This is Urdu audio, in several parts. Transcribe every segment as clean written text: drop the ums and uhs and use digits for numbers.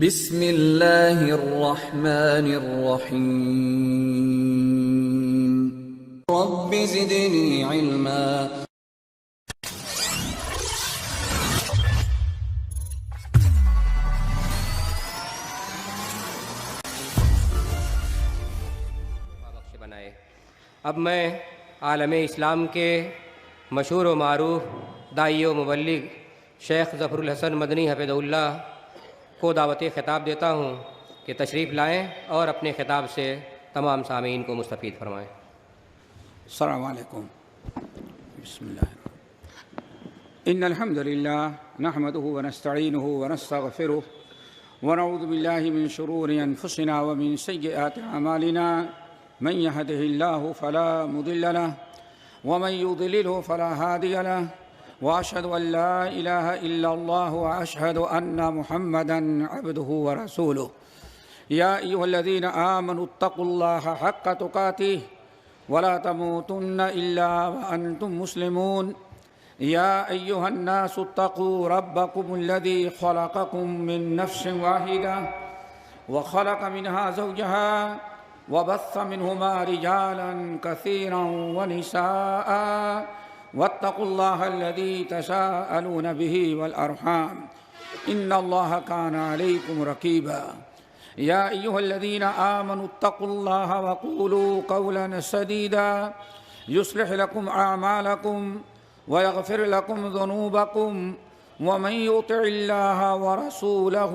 بسم اللہ الرحمن الرحیم رب زدنی علما۔ بنائے۔ اب میں عالم اسلام کے مشہور و معروف داعی و مبلغ شیخ ظفر الحسن مدنی حفظہ اللہ کو دعوتی خطاب دیتا ہوں کہ تشریف لائیں اور اپنے خطاب سے تمام سامعین کو مستفید فرمائیں۔ السلام علیکم۔ بسم اللہ ان الحمد للہ نحمده ونستعینه ونستغفره ونعوذ باللہ من شرور انفسنا ومن سیئات اعمالنا من يهده الله فلا مضل له ومن يضلله فلا هادي له وأشهد أن لا إله إلا الله وأشهد أن محمدًا عبده ورسوله يا أيها الذين آمنوا اتقوا الله حق تقاته ولا تموتن إلا وأنتم مسلمون يا أيها الناس اتقوا ربكم الذي خلقكم من نفس واحدة وخلق منها زوجها وبث منهما رجالا كثيرا ونساء واتقوا الله الذي تساءلون به والأرحام إن الله كان عليكم رقيبا يا أيها الذين آمنوا اتقوا الله وقولوا قولا سديدا يصلح لكم أعمالكم ويغفر لكم ذنوبكم ومن يطع الله ورسوله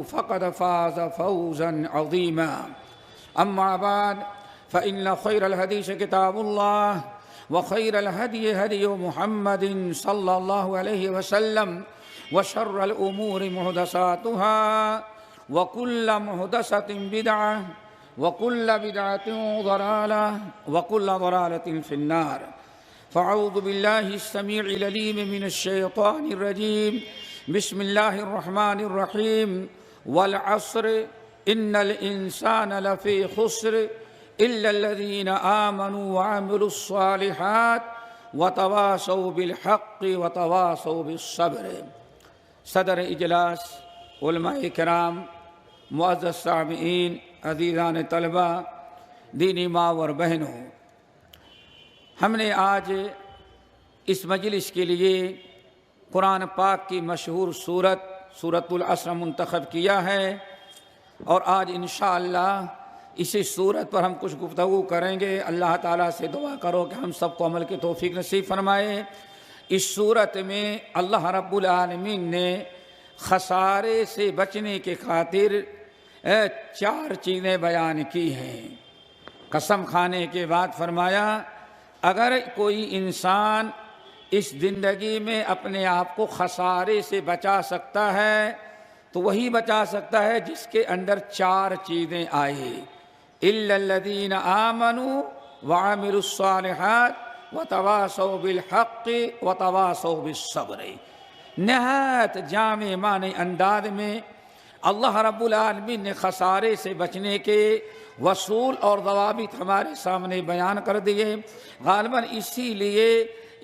فقد فاز فوزا عظيما أما بعد فإن خير الحديث كتاب الله وخير الهدي هدي محمد صلى الله عليه وسلم وشر الأمور محدثاتها وكل محدثة بدعة وكل بدعة ضلالة وكل ضلالة في النار فأعوذ بالله السميع العليم من الشيطان الرجيم بسم الله الرحمن الرحيم والعصر إن الإنسان لفي خسر إلا الذين آمنوا وعملوا الصالحات وتواصوا بالحق وتواصوا بالصبر۔ صدر اجلاس، علماء کرام، معزز سامعین، عزیزان طلبہ، دینی ماں اور بہنوں، ہم نے آج اس مجلس کے لیے قرآن پاک کی مشہور سورۃ العصر منتخب کیا ہے، اور آج انشاءاللہ اسی صورت پر ہم کچھ گفتگو کریں گے۔ اللہ تعالیٰ سے دعا کرو کہ ہم سب کو عمل کی توفیق نصیب فرمائے۔ اس صورت میں اللہ رب العالمین نے خسارے سے بچنے کے خاطر 4 چیزیں بیان کی ہیں۔ قسم کھانے کے بعد فرمایا اگر کوئی انسان اس زندگی میں اپنے آپ کو خسارے سے بچا سکتا ہے تو وہی بچا سکتا ہے جس کے اندر 4 چیزیں آئے، إِلَّا الَّذِينَ آمَنُوا وَعَمِلُوا الصَّالِحَاتِ وَتَوَاصَوْا بِالْحَقِّ وَتَوَاصَوْا بِالصَّبْرِ۔ نہایت جامع معنی انداز میں اللہ رب العالمین نے خسارے سے بچنے کے اصول اور ضوابط ہمارے سامنے بیان کر دیے۔ غالباً اسی لیے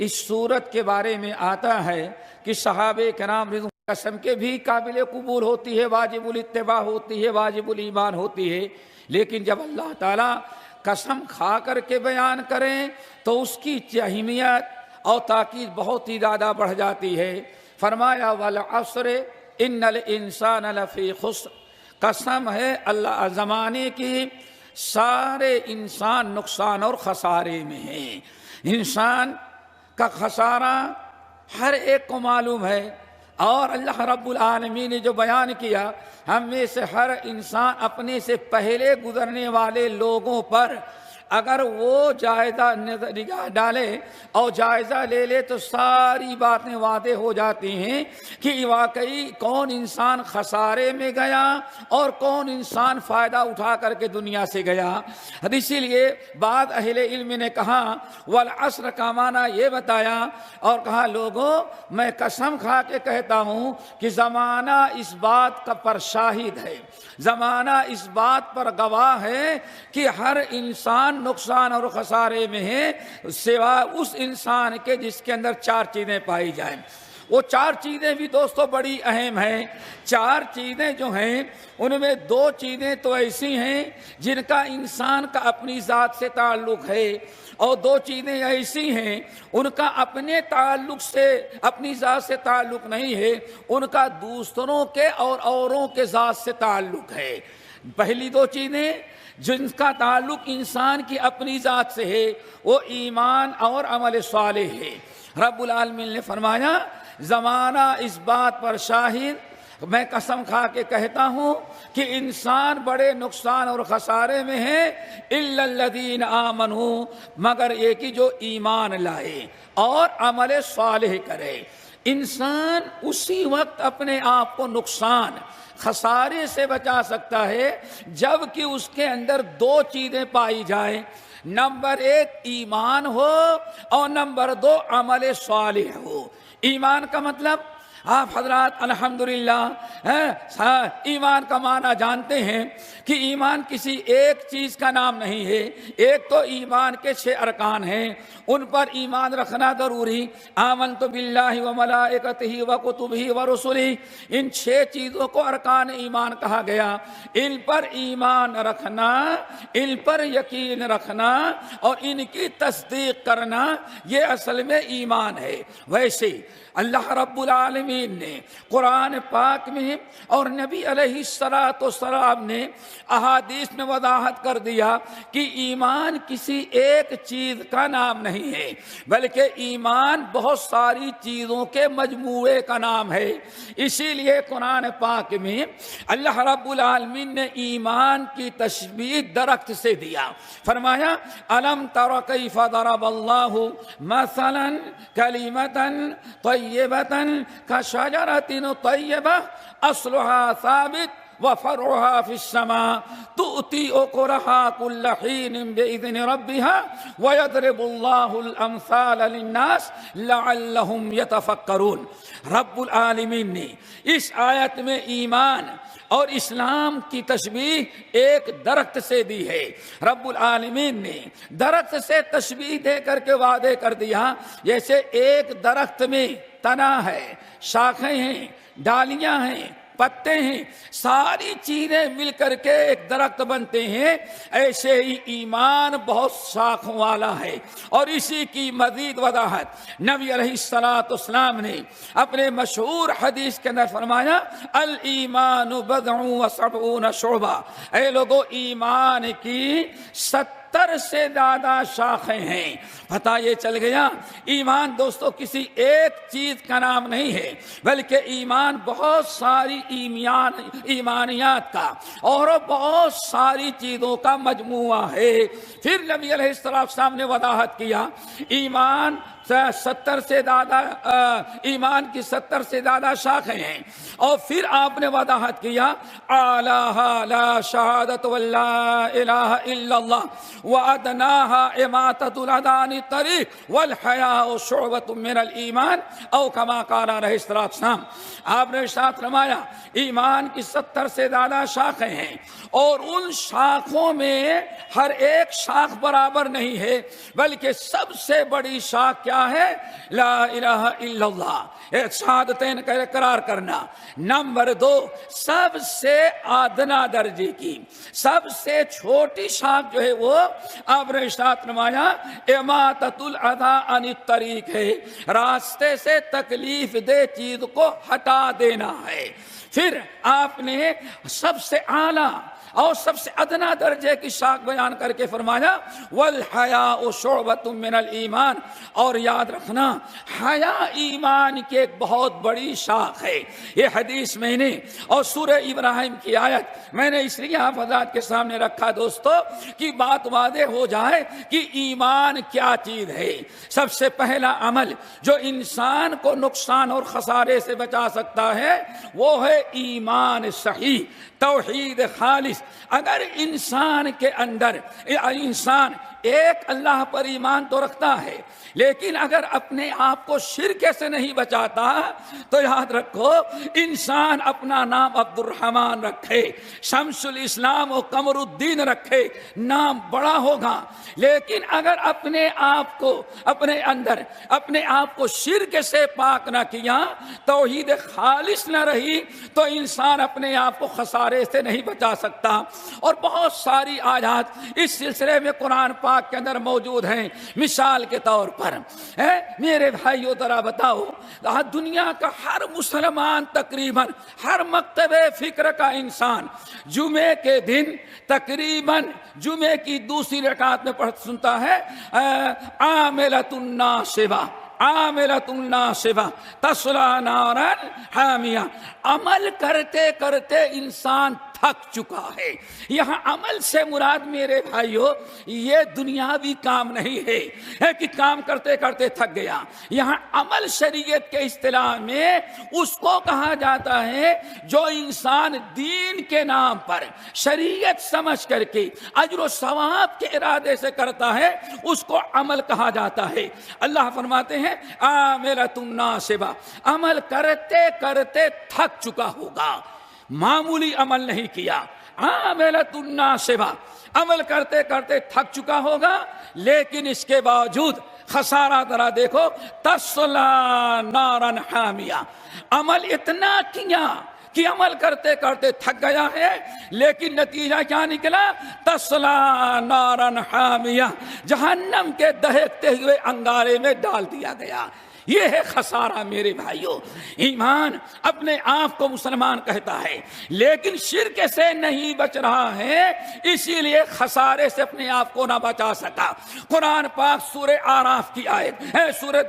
اس صورت کے بارے میں آتا ہے کہ صحابہ کرام رضوان قسم کے بھی قابل قبول ہوتی ہے، واجب الاتباع ہوتی ہے، واجب الایمان ہوتی ہے، لیکن جب اللہ تعالیٰ قسم کھا کر کے بیان کریں تو اس کی اہمیت اور تاکید بہت ہی زیادہ بڑھ جاتی ہے۔ فرمایا والعصر ان الانسان لفی خسر، قسم ہے اللہ زمانے کی، سارے انسان نقصان اور خسارے میں ہیں۔ انسان کا خسارہ ہر ایک کو معلوم ہے، اور اللہ رب العالمین نے جو بیان کیا ہم میں سے ہر انسان اپنے سے پہلے گزرنے والے لوگوں پر اگر وہ جائزہ نگاہ ڈالے اور جائزہ لے لے تو ساری باتیں واضح ہو جاتی ہیں کہ واقعی کون انسان خسارے میں گیا اور کون انسان فائدہ اٹھا کر کے دنیا سے گیا۔ اسی لیے بعض اہل علم نے کہا والعصر کا معنی یہ بتایا اور کہا لوگوں میں قسم کھا کے کہتا ہوں کہ زمانہ اس بات کا پر شاہد ہے، زمانہ اس بات پر گواہ ہے کہ ہر انسان نقصان اور خسارے میں ہے سوا اس انسان کے جس کے اندر 4 چیزیں پائی جائیں۔ وہ چار چیزیں بھی دوستو بڑی اہم ہیں۔ چار چیزیں جو ہیں ان میں دو چیزیں تو ایسی ہیں جن کا انسان کا اپنی ذات سے تعلق ہے، اور دو چیزیں ایسی ہیں ان کا اپنے تعلق سے، اپنی ذات سے تعلق نہیں ہے، ان کا دوسروں کے اور اوروں کے ذات سے تعلق ہے۔ پہلی دو چیزیں جن کا تعلق انسان کی اپنی ذات سے ہے وہ ایمان اور عمل صالح ہے۔ رب العالمین نے فرمایا زمانہ اس بات پر شاہد، میں قسم کھا کے کہتا ہوں کہ انسان بڑے نقصان اور خسارے میں ہے، الا الذین آمنوا، مگر یہ کہ جو ایمان لائے اور عمل صالح کرے۔ انسان اسی وقت اپنے آپ کو نقصان خسارے سے بچا سکتا ہے جب کہ اس کے اندر دو چیزیں پائی جائیں، نمبر ایک ایمان ہو اور نمبر دو عمل صالح ہو۔ ایمان کا مطلب آپ حضرات الحمدللہ ایمان کا معنی جانتے ہیں کہ ایمان کسی ایک چیز کا نام نہیں ہے۔ ایک تو ایمان کے 6 ارکان ہیں، ان پر ایمان رکھنا ضروری۔ آمنت باللہ وملائکتہ وکتبہ ورسلہ، ان 6 چیزوں کو ارکان ایمان کہا گیا۔ ان پر ایمان رکھنا، ان پر یقین رکھنا اور ان کی تصدیق کرنا، یہ اصل میں ایمان ہے۔ ویسے اللہ رب العالمین نے قرآن پاک میں اور نبی علیہ السلام نے احادیث میں وضاحت کر دیا کہ ایمان کسی ایک چیز کا نام نہیں ہے، بلکہ ایمان بہت ساری چیزوں کے مجموعے کا نام ہے۔ اسی لیے قرآن پاک میں اللہ رب العالمین نے ایمان کی تشبیہ درخت سے دیا۔ فرمایا الم تر کیف ضرب اللہ مثلا کلمۃ طیبۃ کشجرۃ طیبہ اصلها ثابت وفرعها في السماء تؤتي أكلها كل حين بإذن ربها ويضرب الله الأمثال للناس لعلهم يتفكرون۔ رب العالمین نے اس آیت میں ایمان اور اسلام کی تشبیہ ایک درخت سے دی ہے۔ رب العالمین نے درخت سے تشبیہ دے کر کے وعدے کر دیا جیسے ایک درخت میں تنا ہے، شاخیں ہیں، ڈالیاں ہیں، پتے ہیں، ساری چیزیں مل کر کے ایک درخت بنتے ہیں، ایسے ہی ایمان بہت شاخوں والا ہے۔ اور اسی کی مزید وضاحت نبی علیہ السلام نے اپنے مشہور حدیث کے اندر فرمایا الایمان بضع و70 شعبہ، اے لوگو ایمان کی 70 سے زیادہ شاخیں ہیں۔ پتہ یہ چل گیا ایمان دوستو کسی ایک چیز کا نام نہیں ہے، بلکہ ایمان بہت ساری ایمانیات کا اور بہت ساری چیزوں کا مجموعہ ہے۔ پھر نبی علیہ السلام نے وضاحت کیا ایمان 70 سے زیادہ، ایمان کی 70 سے زیادہ شاخیں ہیں، اور پھر آپ نے وضاحت کیا اعلیٰ لا شہادت واللہ الہ الا اللہ وادناها اماطۃ الاذى عن الطریق والحیاء شعبۃ من الایمان او کما قال علیہ السلام۔ آپ نے ارشاد فرمایا ایمان کی 70 سے زیادہ شاخیں ہیں، اور ان شاخوں میں ہر ایک شاخ برابر نہیں ہے، بلکہ سب سے بڑی شاخ کیا ہے؟ لا الہ الا اللہ، ایک شہادتین کا اقرار کرنا۔ نمبر 2 سب سے ادنا درجے کی، سب سے چھوٹی شاخ جو ہے وہ آپ نے ارشاد فرمایا اماطۃ الاذى عن الطریق ہے، راستے سے تکلیف دہ چیز کو ہٹا دینا ہے۔ پھر آپ نے سب سے اعلیٰ اور سب سے ادنا درجے کی شاخ بیان کر کے فرمایا والحیاء شعبۃ من الایمان، اور یاد رکھنا حیا ایمان کی ایک بہت بڑی شاخ ہے۔ یہ حدیث میں نے اور سورہ ابراہیم کی آیت میں نے اس لیے آپ حضرات کے سامنے رکھا دوستو کہ بات واضح ہو جائے کہ ایمان کیا چیز ہے۔ سب سے پہلا عمل جو انسان کو نقصان اور خسارے سے بچا سکتا ہے وہ ہے ایمان صحیح، توحید خالص۔ اگر انسان کے اندر انسان ایک اللہ پر ایمان تو رکھتا ہے، لیکن اگر اپنے آپ کو شرک سے نہیں بچاتا تو یاد رکھو انسان اپنا نام عبد الرحمن رکھے، شمس الاسلام و قمر الدین رکھے، نام بڑا ہوگا، لیکن اگر اپنے آپ کو اپنے اندر اپنے آپ کو شرک سے پاک نہ کیا، توحید خالص نہ رہی، تو انسان اپنے آپ کو خسارے سے نہیں بچا سکتا۔ اور بہت ساری آیات اس سلسلے میں قرآن پاک کے اندر موجود ہیں۔ مثال کے طور پر میرے بھائیو ذرا بتاؤ، دنیا کا ہر مسلمان تقریباً ہر مکتب فکر کا انسان جمعے کے دن تقریباً جمعے کی دوسری رکعت میں سنتا ہے عاملۃ الناصبہ، عاملۃ الناصبہ تصلی نارا حامیہ۔ عمل کرتے کرتے انسان تھک چکا ہے۔ یہاں عمل سے مراد میرے بھائیو یہ دنیاوی کام نہیں ہے کہ کام کرتے کرتے تھک گیا۔ یہاں عمل شریعت کے اصطلاح میں اس کو کہا جاتا ہے جو انسان دین کے نام پر شریعت سمجھ کر کے اجر و ثواب کے ارادے سے کرتا ہے، اس کو عمل کہا جاتا ہے۔ اللہ فرماتے ہیں عاملۃ الناصبہ، عمل کرتے کرتے تھک چکا ہوگا، معمولی عمل نہیں کیا۔ عاملۃ الناصبہ، عمل کرتے کرتے تھک چکا ہوگا، لیکن اس کے باوجود خسارہ ذرا دیکھو، تصلی نارا حامیہ، عمل اتنا کیا کہ عمل کرتے کرتے تھک گیا ہے، لیکن نتیجہ کیا نکلا؟ تصلی نارا حامیہ، جہنم کے دہکتے ہوئے انگارے میں ڈال دیا گیا۔ یہ ہے خسارہ میرے بھائیوں۔ ایمان اپنے آپ کو مسلمان کہتا ہے لیکن شرک سے نہیں بچ رہا ہے، اسی لیے خسارے سے اپنے آپ کو نہ بچا سکا۔ قرآن پاک سورہ آراف کی آیت ہے، سورہ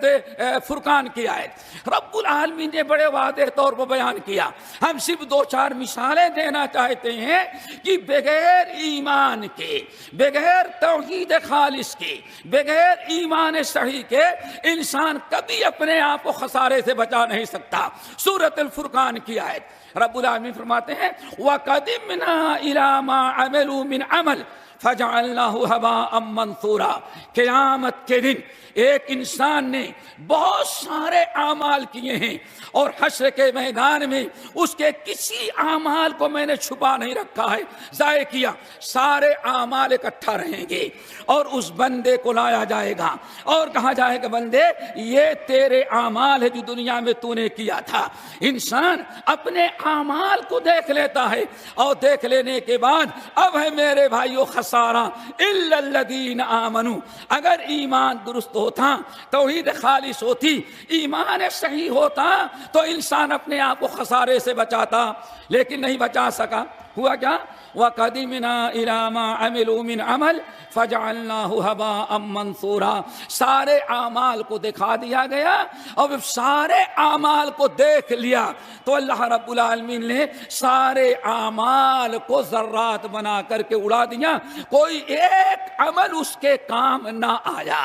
فرقان کی آیت، رب العالمین نے بڑے واضح طور پر بیان کیا۔ ہم صرف دو چار مثالیں دینا چاہتے ہیں کہ بغیر ایمان کے، بغیر توحید خالص کے، بغیر ایمان صحیح کے انسان کبھی اپنے آپ کو خسارے سے بچا نہیں سکتا۔ سورۃ الفرقان کی آیت رب العالمین فرماتے ہیں وَقَدِمْنَا إِلَىٰ مَا عَمِلُوا مِنْ عَمَلٍ فَجَعَلْنَاهُ هَبَاءً مَنْثُورًا۔ قیامت کے دن ایک انسان نے بہت سارے اعمال کیے ہیں اور حشر کے میدان میں اس کے کسی اعمال کو میں نے چھپا نہیں رکھا ہے، ضائع کیا، سارے اعمال اکٹھا رہیں گے اور اس بندے کو لایا جائے گا اور کہا جائے گا بندے یہ تیرے اعمال ہے جو دنیا میں تو نے کیا تھا۔ انسان اپنے اعمال کو دیکھ لیتا ہے اور دیکھ لینے کے بعد اب ہے میرے بھائیو خسارہ الا الذین آمنوا، اگر ایمان درست ہوتا، توحید خالص ہوتی، ایمان صحیح ہوتا تو انسان اپنے آپ کو خسارے سے بچاتا، لیکن نہیں بچا سکا۔ ہوا کیا؟ وَقَدِمْنَا إِلَىٰ مَا عَمِلُوا مِنْ عَمَلٍ فَجَعَلْنَاهُ هَبَاءً مَنْثُورًا۔ سارے اعمال کو دکھا دیا گیا اور جب سارے اعمال کو دیکھ لیا تو اللہ رب العالمین نے سارے اعمال کو ذرات بنا کر کے اڑا دیا، کوئی ایک عمل اس کے کام نہ آیا۔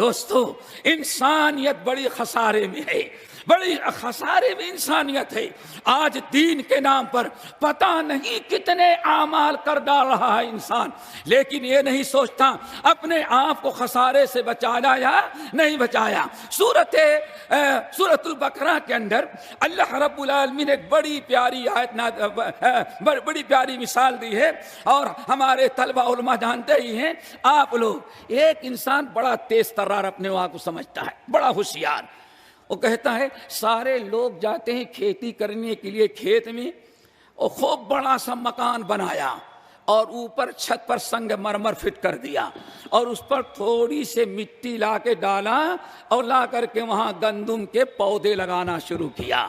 دوستو انسانیت بڑی خسارے میں ہے، بڑی خسارے میں انسانیت ہے۔ آج دین کے نام پر پتہ نہیں کتنے اعمال کر ڈال رہا ہے انسان، لیکن یہ نہیں سوچتا اپنے آپ کو خسارے سے بچایا یا نہیں بچایا۔ سورۃ البقرہ کے اندر اللہ رب العالمین نے ایک بڑی پیاری آیت بڑی پیاری مثال دی ہے اور ہمارے طلبہ علماء جانتے ہی ہیں۔ آپ لوگ ایک انسان بڑا تیز ترار اپنے آپ کو سمجھتا ہے، بڑا ہوشیار، وہ کہتا ہے سارے لوگ جاتے ہیں کھیتی کرنے کے لیے کھیت میں، اور خوب بڑا سا مکان بنایا اور اوپر چھت پر سنگ مرمر فٹ کر دیا اور اس پر تھوڑی سی مٹی لا کے ڈالا اور لا کر کے وہاں گندم کے پودے لگانا شروع کیا،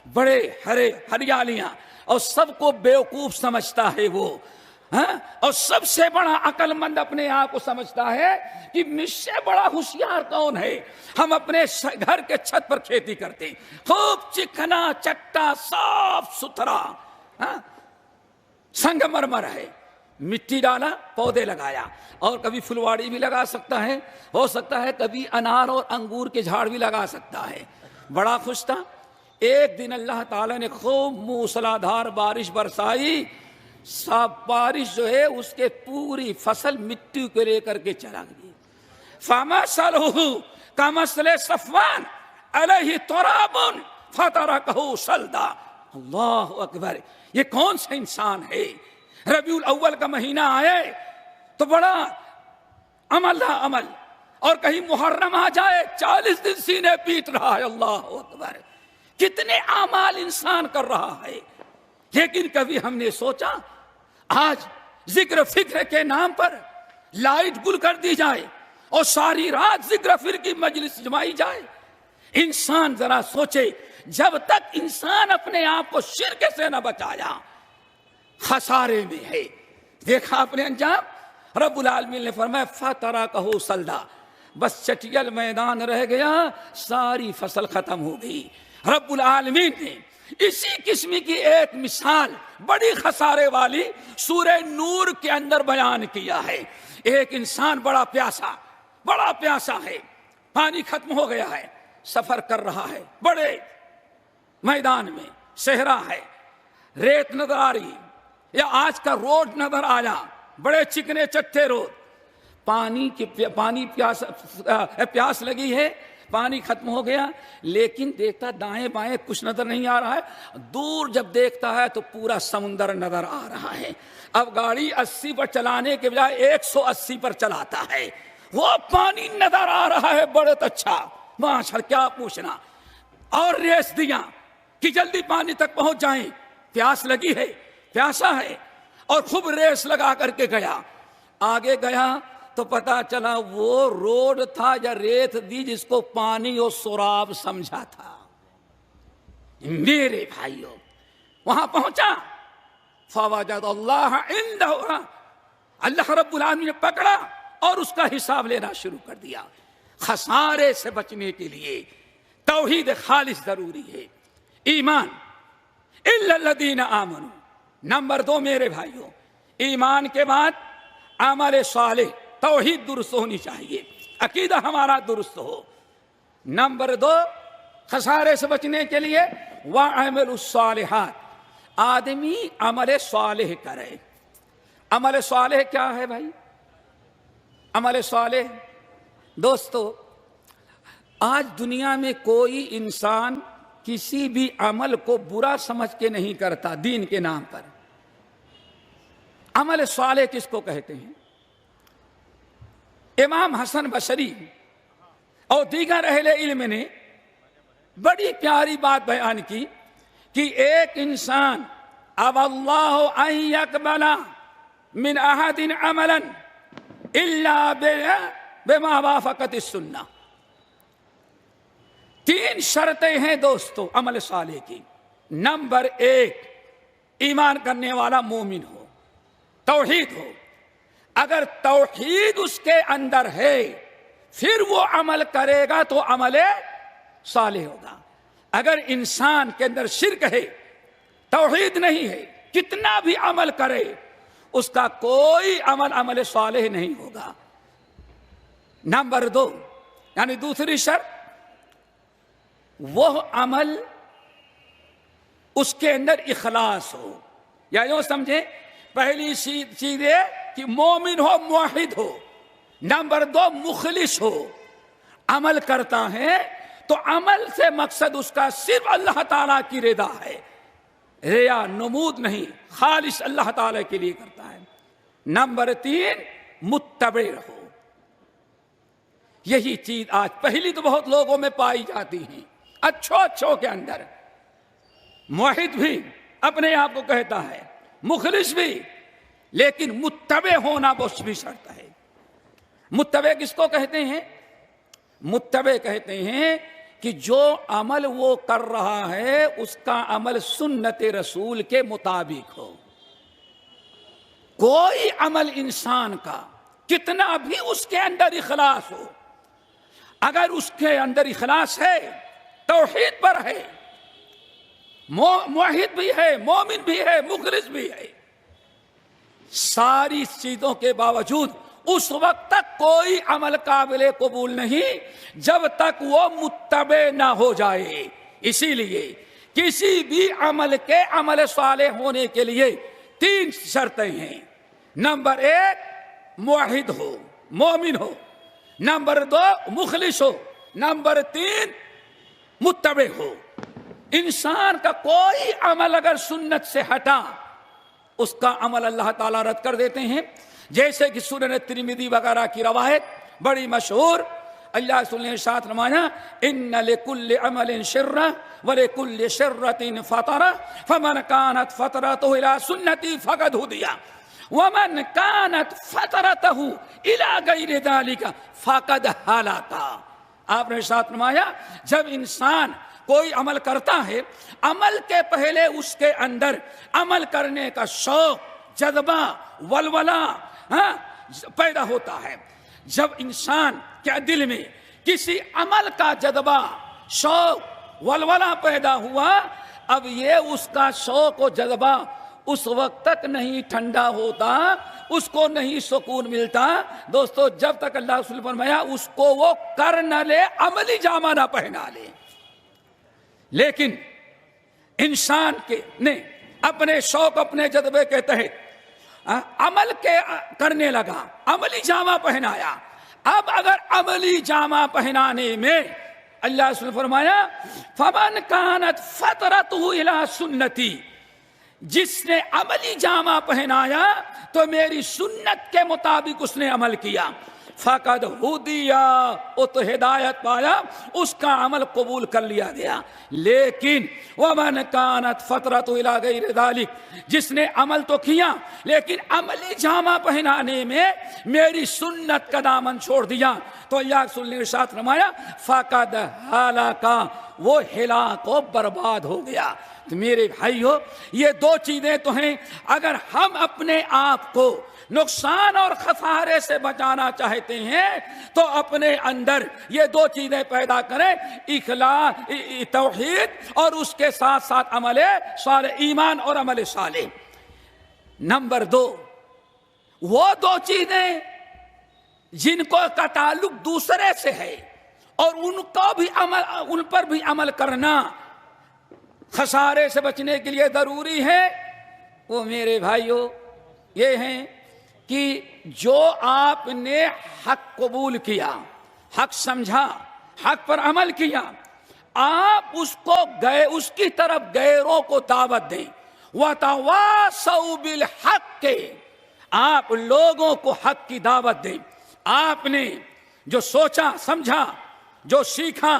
بڑے ہرے ہریالیاں، اور سب کو بیوقوف سمجھتا ہے وہ، اور سب سے بڑا عقل مند اپنے آپ کو سمجھتا ہے کہ مجھ سے بڑا ہوشیار کون ہے۔ ہم اپنے گھر کے چھت پر کھیتی کرتے ہیں، خوب چکنا چٹا صاف ستھرا سنگ مرمر ہے، مٹی ڈالا، پودے لگایا، اور کبھی پھلواڑی بھی لگا سکتا ہے، ہو سکتا ہے کبھی انار اور انگور کے جھاڑ بھی لگا سکتا ہے، بڑا خوش تھا۔ ایک دن اللہ تعالیٰ نے خوب موسلادھار بارش برسائی، سب بارش جو ہے اس کے پوری فصل مٹی کو لے کر کے چلا گئی۔ فمثلہ کمثل صفوان علیہ تراب فترکہ صلدا۔ اللہ اکبر، یہ کون سا انسان ہے؟ ربیع الاول کا مہینہ آئے تو بڑا عمل ہے عمل، اور کہیں محرم آ جائے 40 دن سینے پیٹ رہا ہے۔ اللہ اکبر، کتنے اعمال انسان کر رہا ہے، لیکن کبھی ہم نے سوچا آج ذکر فکر کے نام پر لائٹ گل کر دی جائے اور ساری رات ذکر فکر کی مجلس جمائی جائے؟ انسان ذرا سوچے، جب تک انسان اپنے آپ کو شرک سے نہ بچایا خسارے میں ہے۔ دیکھا اپنے انجام، رب العالمین نے فرمایا فَتَرَكَهُ صَلْدًا، بس چٹیل میدان رہ گیا، ساری فصل ختم ہو گئی۔ رب العالمین نے اسی قسم کی ایک مثال بڑی خسارے والی سورہ نور کے اندر بیان کیا ہے۔ ایک انسان بڑا پیاسا ہے، پانی ختم ہو گیا ہے، سفر کر رہا ہے، بڑے میدان میں صحرا ہے، ریت نظر آ رہی یا آج کا روڈ نظر آیا، بڑے چکنے چٹے روڈ، پانی پیاس لگی ہے، پانی ختم ہو گیا، لیکن دیکھتا دائیں بائیں کچھ نظر نہیں آ رہا ہے، دور جب دیکھتا ہے تو پورا سمندر نظر آ رہا ہے۔ اب گاڑی 80 پر چلانے کے بجائے 180 پر چلاتا ہے، وہ پانی نظر آ رہا ہے بڑا اچھا، ماشاءاللہ کیا پوچھنا، اور ریس دیا کہ جلدی پانی تک پہنچ جائیں، پیاس لگی ہے، پیاسا ہے، اور خوب ریس لگا کر کے گیا۔ آگے گیا تو پتا چلا وہ روڈ تھا یا ریت دی جس کو پانی اور سراب سمجھا تھا۔ میرے بھائیوں، وہاں پہنچا فوجد اللہ عندہ، اللہ رب العالمین نے پکڑا اور اس کا حساب لینا شروع کر دیا۔ خسارے سے بچنے کے لیے توحید خالص ضروری ہے، ایمان الا الذین آمنوا۔ نمبر 2 میرے بھائیوں، ایمان کے بعد عمل صالح، توحید درست ہونی چاہیے، عقیدہ ہمارا درست ہو۔ نمبر 2 خسارے سے بچنے کے لیے وَعَمِلُوا الصَّالِحَاتِ، آدمی عمل صالح کرے۔ عمل صالح کیا ہے بھائی؟ عمل صالح دوستو، آج دنیا میں کوئی انسان کسی بھی عمل کو برا سمجھ کے نہیں کرتا دین کے نام پر۔ عمل صالح کس کو کہتے ہیں؟ امام حسن بصری اور دیگر اہل علم نے بڑی پیاری بات بیان کی کہ ایک انسان اب اللہ ان یقبل من احد عملا الا بما وافقت السنہ۔ 3 شرطیں ہیں دوستو عمل صالح کی۔ نمبر 1، ایمان کرنے والا مومن ہو، توحید ہو۔ اگر توحید اس کے اندر ہے پھر وہ عمل کرے گا تو عمل صالح ہوگا۔ اگر انسان کے اندر شرک ہے، توحید نہیں ہے، کتنا بھی عمل کرے اس کا کوئی عمل صالح نہیں ہوگا۔ نمبر 2، یعنی دوسری شرط، وہ عمل اس کے اندر اخلاص ہو، یا یوں سمجھیں پہلی چیز یہ کہ مومن ہو، موحد ہو۔ نمبر 2 مخلص ہو، عمل کرتا ہے تو عمل سے مقصد اس کا صرف اللہ تعالیٰ کی رضا ہے، ریا نمود نہیں، خالص اللہ تعالیٰ کے لیے کرتا ہے۔ نمبر 3 متبع ہو۔ یہی چیز آج پہلی تو بہت لوگوں میں پائی جاتی ہیں، اچھوں کے اندر موحد بھی اپنے آپ کو کہتا ہے، مخلص بھی، لیکن متبع ہونا بہت بھی شرط ہے۔ متبع کس کو کہتے ہیں؟ متبع کہتے ہیں کہ جو عمل وہ کر رہا ہے اس کا عمل سنت رسول کے مطابق ہو۔ کوئی عمل انسان کا کتنا بھی اس کے اندر اخلاص ہو، اگر اس کے اندر اخلاص ہے، توحید پر ہے، موحد بھی ہے، مومن بھی ہے، مخلص بھی ہے، ساری چیزوں کے باوجود اس وقت تک کوئی عمل قابل قبول نہیں جب تک وہ متبع نہ ہو جائے۔ اسی لیے کسی بھی عمل کے عمل صالح ہونے کے لیے 3 شرطیں ہیں۔ نمبر 1 موحد ہو، مومن ہو۔ نمبر 2 مخلص ہو، نمبر 3 متبع ہو۔ انسان کا کوئی عمل اگر سنت سے ہٹا اس کا عمل اللہ تعالیٰ رد کر دیتے ہیں، جیسے کہ سنن ترمذی وغیرہ کی روایت بڑی مشہور، اللہ رسول نے ارشاد فرمایا ان لکل عمل شرہ ولکل شرۃ فطرہ فمن کانت فترتہ الی سنتی فقد ہدی ومن کانت فترتہ الی غیر ذلک فقد ہلک۔ آپ نے ارشاد فرمایا جب انسان کوئی عمل کرتا ہے، عمل کے پہلے اس کے اندر عمل کرنے کا شوق، جذبہ، ولولہ پیدا ہوتا ہے۔ جب انسان کے دل میں کسی عمل کا جذبہ، شوق، ولولہ پیدا ہوا، اب یہ اس کا شوق و جذبہ اس وقت تک نہیں ٹھنڈا ہوتا، اس کو نہیں سکون ملتا۔ دوستو جب تک اللہ رسول فرمایا اس کو وہ کر نہ لے، عملی جامہ نہ پہنا لے۔ لیکن انسان نے اپنے شوق، اپنے جذبے کے تحت عمل کرنے لگا، عملی جامہ پہنایا۔ اب اگر عملی جامہ پہنانے میں اللہ رسول فرمایا فمن کانت فترتہ الی سنتی، جس نے عملی جامہ پہنایا تو میری سنت کے مطابق اس نے عمل کیا، فقد ہدیا، وہ تو ہدایت پایا، اس کا عمل قبول کر لیا گیا۔ لیکن ومن کانت فترتہ الی غیر ذلک، جس نے عمل تو کیا لیکن عملی جامہ پہنانے میں میری سنت کا دامن چھوڑ دیا تو اللہ رسول نے ارشاد فرمایا فقد ہلک، وہ ہلاک و برباد ہو گیا۔ تو میرے بھائیو یہ دو چیزیں تو ہیں، اگر ہم اپنے آپ کو نقصان اور خسارے سے بچانا چاہتے ہیں تو اپنے اندر یہ دو چیزیں پیدا کریں، اخلاص، توحید، اور اس کے ساتھ ساتھ عمل صالح، ایمان اور عمل صالح۔ نمبر 2 وہ دو چیزیں جن کو کا تعلق دوسرے سے ہے اور ان پر بھی عمل کرنا خسارے سے بچنے کے لیے ضروری ہے، وہ میرے بھائیوں یہ ہیں کہ جو آپ نے حق قبول کیا، حق سمجھا، حق پر عمل کیا، آپ اس کی طرف غیروں کو دعوت دیں۔ وَتَوَاصَوْا بِالْحَقِّ، آپ لوگوں کو حق کی دعوت دیں۔ آپ نے جو سوچا، سمجھا، جو سیکھا،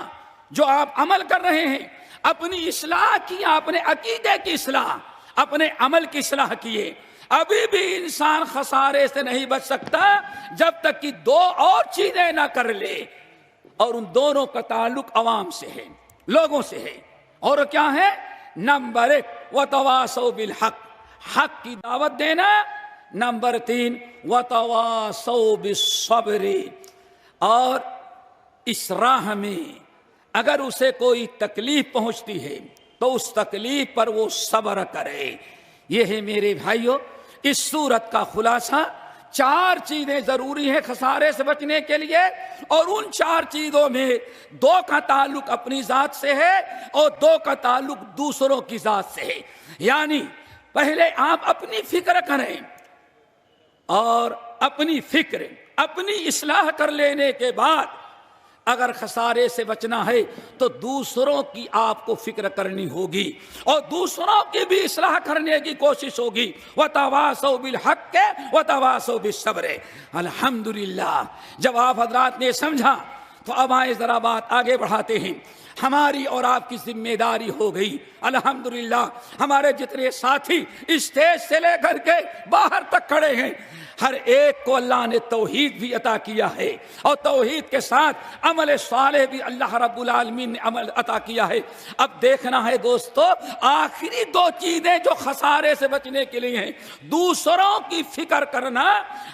جو آپ عمل کر رہے ہیں، اپنی اصلاح کی، اپنے عقیدے کی اصلاح، اپنے عمل کی اصلاح کیے۔ ابھی بھی انسان خسارے سے نہیں بچ سکتا جب تک کہ دو اور چیزیں نہ کر لے، اور ان دونوں کا تعلق عوام سے ہے، لوگوں سے ہے۔ اور کیا ہے؟ نمبر 1 وَتَوَاصَوْا بِالْحَقِّ، حق کی دعوت دینا۔ نمبر 3 وَتَوَاصَوْا بِالصَّبْرِ، اور اس راہ میں اگر اسے کوئی تکلیف پہنچتی ہے تو اس تکلیف پر وہ صبر کرے۔ یہ ہے میرے بھائیوں اس سورت کا خلاصہ۔ 4 چیزیں ضروری ہیں خسارے سے بچنے کے لیے، اور ان 4 چیزوں میں 2 کا تعلق اپنی ذات سے ہے اور 2 کا تعلق دوسروں کی ذات سے ہے۔ یعنی پہلے آپ اپنی فکر کریں، اور اپنی فکر، اپنی اصلاح کر لینے کے بعد اگر خسارے سے بچنا ہے تو دوسروں کی آپ کو فکر کرنی ہوگی اور دوسروں کی بھی اصلاح کرنے کی کوشش ہوگی۔ وَتَوَاصَوْا بِالْحَقِّ وَتَوَاصَوْا بِالصَّبْرِ۔ الحمدللہ جب آپ حضرات نے سمجھا تو اب آئے ذرا بات آگے بڑھاتے ہیں۔ ہماری اور آپ کی ذمہ داری ہو گئی، الحمدللہ ہمارے جتنے ساتھی اسٹیج سے لے کر کے باہر تک کھڑے ہیں، ہر ایک کو اللہ نے توحید بھی عطا کیا ہے، اور توحید کے ساتھ عمل صالح بھی اللہ رب العالمین نے عمل عطا کیا ہے۔ اب دیکھنا ہے دوستو، آخری 2 چیزیں جو خسارے سے بچنے کے لیے ہیں، دوسروں کی فکر کرنا۔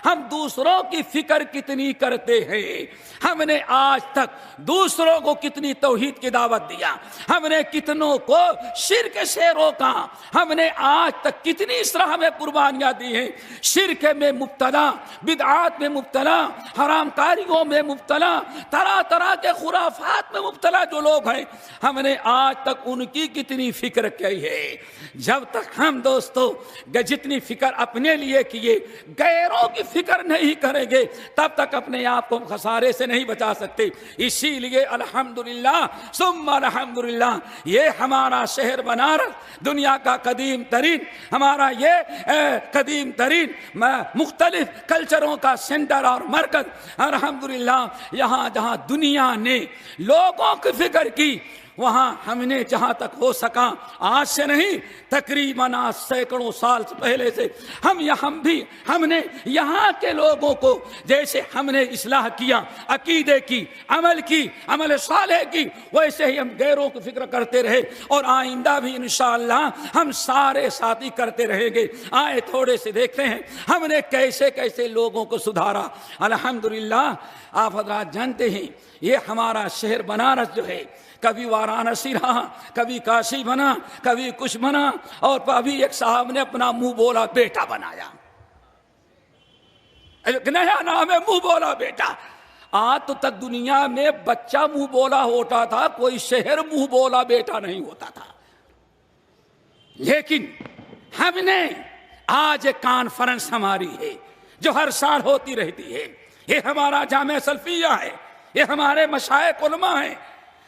ہم دوسروں کی فکر کتنی کرتے ہیں؟ ہم نے آج تک دوسروں کو کتنی توحید کی دعوت دیا، ہم نے کتنوں کو شرک سے روکا، ہم نے آج تک کتنی اصلاح میں قربانیاں دی ہیں۔ شرک میں مبتلا، بدعات میں مبتلا، حرام کاریوں میں مبتلا، طرح طرح کے خرافات میں مبتلا جو لوگ ہیں، ہم نے آج تک ان کی کتنی فکر کی ہے؟ جب تک ہم دوستو جتنی فکر اپنے لیے کیے غیروں کی فکر نہیں کریں گے تب تک اپنے آپ کو خسارے سے نہیں بچا سکتے۔ اسی لیے الحمدللہ ثم الحمدللہ یہ ہمارا شہر بنارس دنیا کا قدیم ترین، ہمارا یہ قدیم ترین مختلف کلچروں کا سینٹر اور مرکز، الحمدللہ یہاں جہاں دنیا نے لوگوں کی فکر کی وہاں ہم نے جہاں تک ہو سکا، آج سے نہیں تقریباً سینکڑوں سال پہلے سے ہم نے یہاں کے لوگوں کو جیسے ہم نے اصلاح کیا، عقیدے کی، عمل صالح کی، ویسے ہی ہم غیروں کی فکر کرتے رہے اور آئندہ بھی انشاءاللہ ہم سارے ساتھی کرتے رہیں گے۔ آئے تھوڑے سے دیکھتے ہیں ہم نے کیسے کیسے لوگوں کو سدھارا۔ الحمدللہ آپ حضرات جانتے ہیں یہ ہمارا شہر بنارس جو ہے کبھی وارانسی رہا، کبھی کاشی بنا، کبھی کچھ بنا، اور ابھی ایک صاحب نے اپنا منہ بولا بیٹا بنایا، ایک نیا نام ہے منہ بولا بیٹا۔ آج تو تک دنیا میں بچہ منہ بولا ہوتا تھا، کوئی شہر منہ بولا بیٹا نہیں ہوتا تھا۔ لیکن ہم نے آج ایک کانفرنس ہماری ہے جو ہر سال ہوتی رہتی ہے، یہ ہمارا جامعہ سلفیہ ہے، یہ ہمارے مشائخ علماء ہیں۔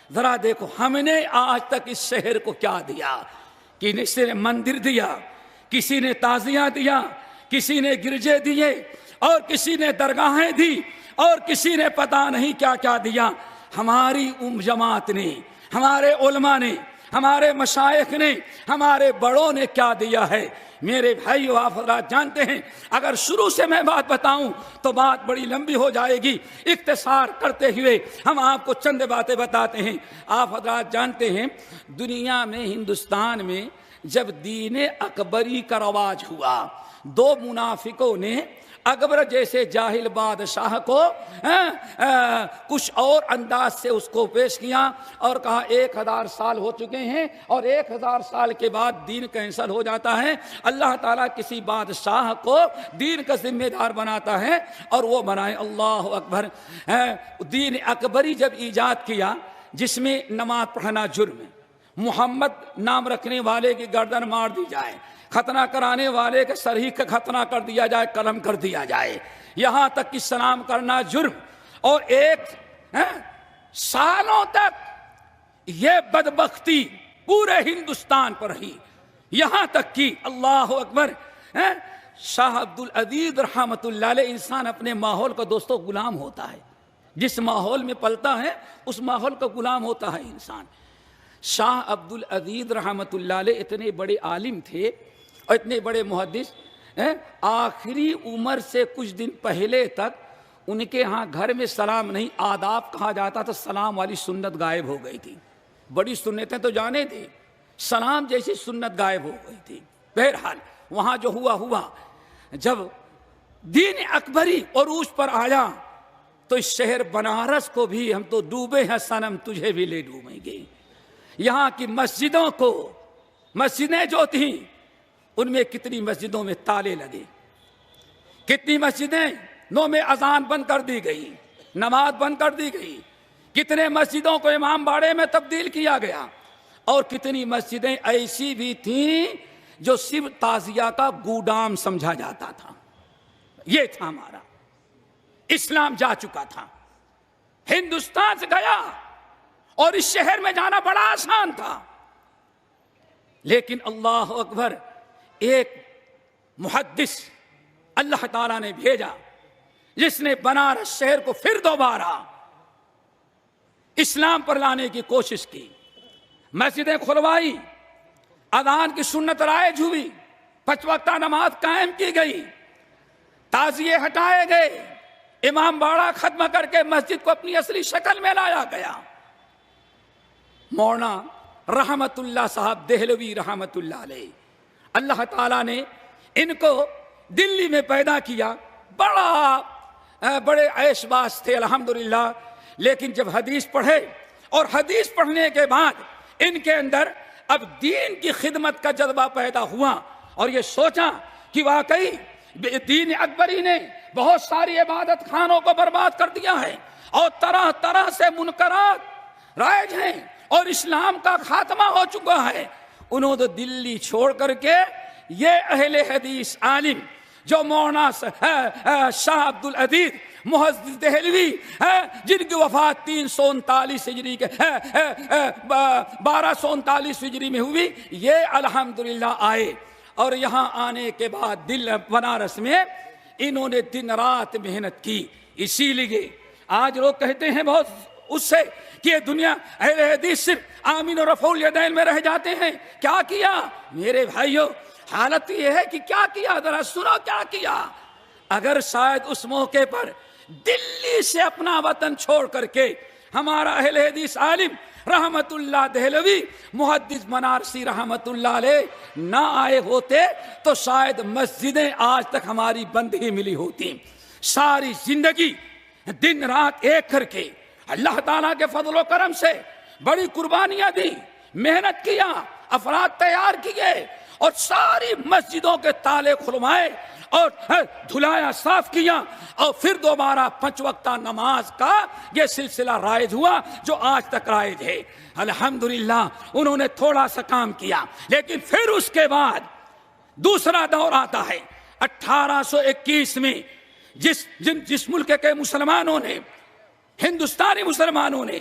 ذرا دیکھو ہم نے آج تک اس شہر کو کیا دیا، کسی نے مندر دیا، کسی نے تعزیہ دیا، کسی نے گرجے دیے، اور کسی نے درگاہیں دی، اور کسی نے پتہ نہیں کیا کیا دیا۔ ہماری جماعت نے، ہمارے علماء نے، ہمارے مشائخ نے، ہمارے بڑوں نے کیا دیا ہے؟ میرے بھائیو آپ حضرات جانتے ہیں، اگر شروع سے میں بات بتاؤں تو بات بڑی لمبی ہو جائے گی، اختصار کرتے ہوئے ہم آپ کو چند باتیں بتاتے ہیں۔ آپ حضرات جانتے ہیں دنیا میں، ہندوستان میں جب دین اکبری کا رواج ہوا، دو منافقوں نے اکبر جیسے جاہل بادشاہ کو کچھ اور انداز سے اس کو پیش کیا اور کہا 1000 سال ہو چکے ہیں اور 1000 سال کے بعد دین کینسل ہو جاتا ہے، اللہ تعالیٰ کسی بادشاہ کو دین کا ذمہ دار بناتا ہے اور وہ بنائے۔ اللہ اکبر۔ دین اکبری جب ایجاد کیا جس میں نماز پڑھنا جرم ہے، محمد نام رکھنے والے کی گردن مار دی جائے، ختنہ کرانے والے کے سر ہی کا ختنہ کر دیا جائے، قلم کر دیا جائے، یہاں تک کہ سلام کرنا جرم، اور ایک سالوں تک یہ بدبختی پورے ہندوستان پر رہی، یہاں تک کہ اللہ اکبر شاہ عبد العزیز رحمۃ اللہ علیہ، انسان اپنے ماحول کا دوستوں غلام ہوتا ہے، جس ماحول میں پلتا ہے اس ماحول کا غلام ہوتا ہے انسان۔ شاہ عبد العزیز رحمۃ اللہ علیہ اتنے بڑے عالم تھے اور اتنے بڑے محدث، آخری عمر سے کچھ دن پہلے تک ان کے ہاں گھر میں سلام نہیں، آداب کہا جاتا تھا، سلام والی سنت غائب ہو گئی تھی۔ بڑی سنتیں تو جانے تھے، سلام جیسی سنت غائب ہو گئی تھی۔ بہرحال وہاں جو ہوا، جب دین اکبری عروج پر آیا تو اس شہر بنارس کو بھی ہم تو ڈوبے ہیں صنم تجھے بھی لے ڈوبیں گے۔ یہاں کی مسجدوں کو، مسجدیں جو تھیں ان میں کتنی مسجدوں میں تالے لگے، کتنی مسجدیں نو میں اذان بند کر دی گئی، نماز بند کر دی گئی، کتنے مسجدوں کو امام باڑے میں تبدیل کیا گیا، اور کتنی مسجدیں ایسی بھی تھیں جو صرف تعزیہ کا گودام سمجھا جاتا تھا۔ یہ تھا ہمارا اسلام، جا چکا تھا، ہندوستان سے گیا، اور اس شہر میں جانا بڑا آسان تھا، لیکن اللہ اکبر ایک محدث اللہ تعالیٰ نے بھیجا جس نے بنارس شہر کو پھر دوبارہ اسلام پر لانے کی کوشش کی، مسجدیں کھلوائی، اذان کی سنت رائج ہوئی، 5 وقتہ نماز قائم کی گئی، تعزیے ہٹائے گئے، امام باڑہ ختم کر کے مسجد کو اپنی اصلی شکل میں لایا گیا۔ مولانا رحمت اللہ صاحب دہلوی رحمت اللہ علیہ، اللہ تعالیٰ نے ان کو دلی میں پیدا کیا، بڑے عیش باز تھے الحمدللہ، لیکن جب حدیث پڑھے اور حدیث پڑھنے کے بعد ان کے اندر اب دین کی خدمت کا جذبہ پیدا ہوا، اور یہ سوچا کہ واقعی دین اکبری نے بہت ساری عبادت خانوں کو برباد کر دیا ہے اور طرح طرح سے منکرات رائج ہیں اور اسلام کا خاتمہ ہو چکا ہے. انہوں نے دلی چھوڑ کر کے یہ اہل حدیث عالم جو مولانا شاہ عبد العزیز محدث دہلوی جن کی وفات 339 ہجری کے 1239 ہجری میں ہوئی، یہ الحمدللہ آئے اور یہاں آنے کے بعد دل بنارس میں انہوں نے دن رات محنت کی. اسی لیے آج لوگ کہتے ہیں بہت اس سے کہ یہ دنیا اہل حدیث صرف آمین و رفع الیدین میں رہ جاتے ہیں. کیا کیا میرے بھائیو؟ حالت یہ ہے کہ کیا کیا، ذرا سنو کیا کیا. اگر شاید اس موقع پر دلی سے اپنا وطن چھوڑ کر کے ہمارا اہل حدیث عالم رحمت اللہ دہلوی محدث بنارسی رحمت اللہ علیہ نہ آئے ہوتے تو شاید مسجدیں آج تک ہماری بند ہی ملی ہوتی. ساری زندگی دن رات ایک کر کے اللہ تعالیٰ کے فضل و کرم سے بڑی قربانیاں دی، محنت کیا، افراد تیار کیے اور ساری مسجدوں کے تالے کھلوائے اور دھلایا صاف کیا اور پھر دوبارہ 5 وقتہ نماز کا یہ سلسلہ رائج ہوا جو آج تک رائج ہے. الحمدللہ انہوں نے تھوڑا سا کام کیا، لیکن پھر اس کے بعد دوسرا دور آتا ہے 1821 میں جس ملک کے مسلمانوں نے، ہندوستانی مسلمانوں نے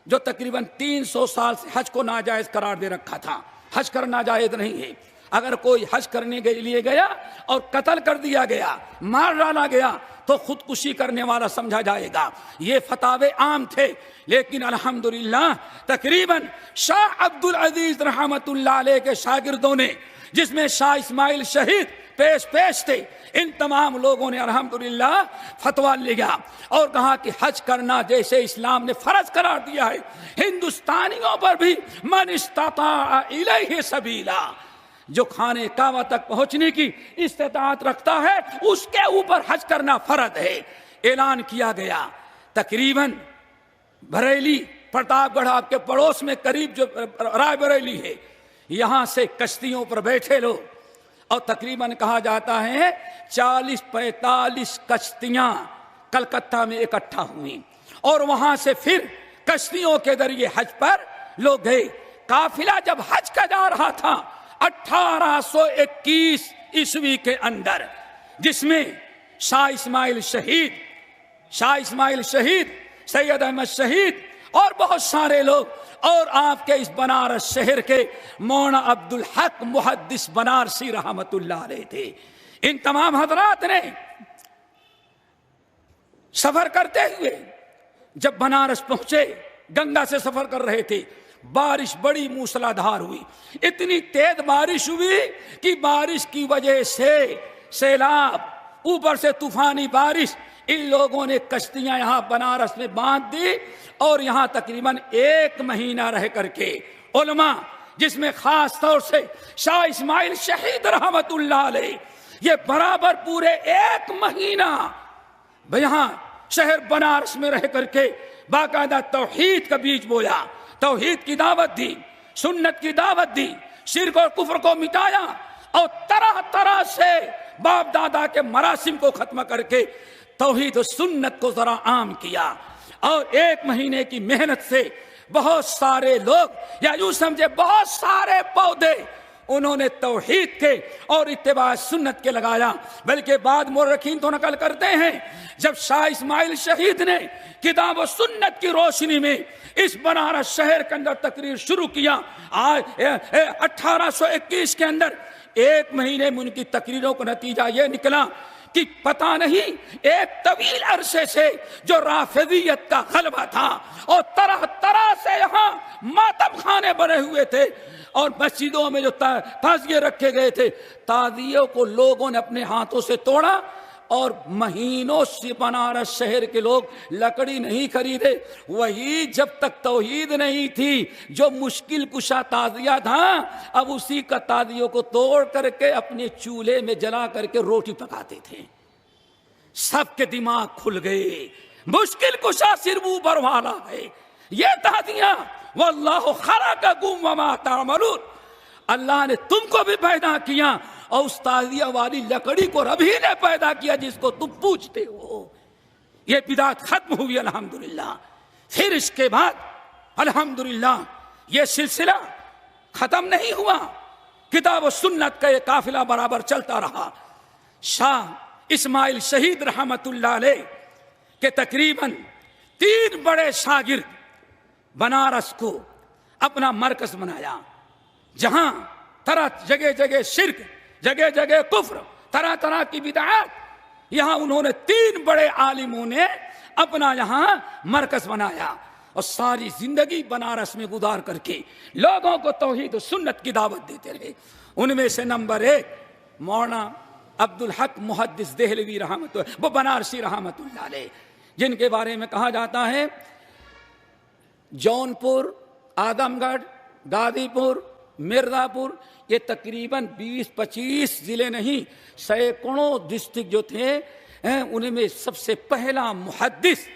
جو تقریباً 300 سال سے حج کو ناجائز قرار دے رکھا تھا. حج کرنا جائز نہیں ہے. اگر کوئی حج کرنے کے لیے گیا اور قتل کر دیا گیا، مار ڈالا گیا تو خودکشی کرنے والا سمجھا جائے گا. یہ فتاوے عام تھے، لیکن الحمدللہ تقریباً شاہ عبد العزیز رحمت اللہ علیہ کے شاگردوں نے، جس میں شاہ اسماعیل شہید پیش تھے، ان تمام لوگوں نے الحمدللہ فتویٰ لیا اور کہا کہ حج کرنا جیسے اسلام نے فرض قرار دیا ہے، ہندوستانیوں پر بھی من استطاع الیہ سبیلا، جو خانے کعبہ تک پہنچنے کی استطاعت رکھتا ہے اس کے اوپر حج کرنا فرض ہے. اعلان کیا گیا. تقریباً بریلی پرتاپ گڑھ آپ کے پڑوس میں قریب جو رائے بریلی ہے، یہاں سے کشتیوں پر بیٹھے لوگ اور تقریباً کہا جاتا ہے 40-45 کشتیاں کلکتہ میں اکٹھا ہوئیں اور وہاں سے پھر کشتیوں کے ذریعے حج پر لوگ گئے. قافلہ جب حج کا جا رہا تھا 1821 عیسوی کے اندر، جس میں شاہ اسماعیل شہید، سید احمد شہید اور بہت سارے لوگ اور آپ کے اس بنارس شہر کے مولانا عبد الحق محدث بنارسی رحمت اللہ علیہ تھے. ان تمام حضرات نے سفر کرتے ہوئے جب بنارس پہنچے، گنگا سے سفر کر رہے تھے، بارش بڑی موسلا دھار ہوئی. اتنی تیز بارش ہوئی کہ بارش کی وجہ سے سیلاب، اوپر سے طوفانی بارش، ان لوگوں نے کشتیاں یہاں بنارس میں باندھ دی اور یہاں تقریباً 1 مہینہ رہ کر کے علماء، جس میں خاص طور سے شاہ اسماعیل شہید رحمت اللہ علیہ، یہ برابر پورے 1 مہینہ یہاں شہر بنارس میں رہ کر کے باقاعدہ توحید کا بیج بویا، توحید کی دعوت دی، سنت کی دعوت دی، شرک اور کفر کو مٹایا اور طرح طرح سے باپ دادا کے مراسم کو ختم کر کے توحید و سنت کو ذرا عام کیا. اور 1 مہینے کی محنت سے بہت سارے لوگ، یا یوں سمجھے بہت سارے پودے انہوں نے توحید کے اور اتباع سنت کے لگایا. بلکہ بعد مورخین تو نقل کرتے ہیں جب شاہ اسماعیل شہید نے کتاب و سنت کی روشنی میں اس بنارس شہر کے اندر تقریر شروع کیا 1821 کے اندر، 1 مہینے میں ان کی تقریروں کا نتیجہ یہ نکلا کہ پتہ نہیں ایک طویل عرصے سے جو رافضیت کا غلبہ تھا اور طرح طرح سے یہاں ماتم خانے بنے ہوئے تھے اور مسجدوں میں جو تعزیے رکھے گئے تھے، تعزیوں کو لوگوں نے اپنے ہاتھوں سے توڑا اور مہینوں سے بنارس شہر کے لوگ لکڑی نہیں خریدے. وہی جب تک توحید نہیں تھی جو مشکل کشا تعزیہ تھا، اب اسی کا تعزیوں کو توڑ کر کے اپنے چولہے میں جلا کر کے روٹی پکاتے تھے. سب کے دماغ کھل گئے، مشکل کشا صرف اوپر والا ہے. یہ تعزیہ واللہ خلقکم وما تعملون، اللہ نے تم کو بھی پیدا کیا اور استادیہ والی لکڑی کو رب ہی نے پیدا کیا جس کو تم پوچھتے ہو. یہ بدعت ختم ہوئی الحمدللہ. پھر اس کے بعد الحمدللہ یہ سلسلہ ختم نہیں ہوا، کتاب و سنت کا یہ قافلہ برابر چلتا رہا. شاہ اسماعیل شہید رحمت اللہ علیہ کہ تقریباً 3 بڑے شاگرد بنارس کو اپنا مرکز بنایا، جہاں طرح جگہ جگہ شرک، جگہ جگہ کفر، طرح طرح کی بدعات، یہاں انہوں نے 3 بڑے عالموں نے اپنا یہاں مرکز بنایا اور ساری زندگی بنارس میں گزار کر کے لوگوں کو توحید و سنت کی دعوت دیتے رہے. ان میں سے نمبر 1 مولانا عبدالحق محدث دہلوی رحمت وہ بنارسی رحمت اللہ علیہ، جن کے بارے میں کہا جاتا ہے جونپور، آدم گڑھ، گادی پور، مرزا پور، یہ تقریباً 20-25 ضلع نہیں، سینکڑوں ڈسٹرکٹ جو تھے ان میں سب سے پہلا محدث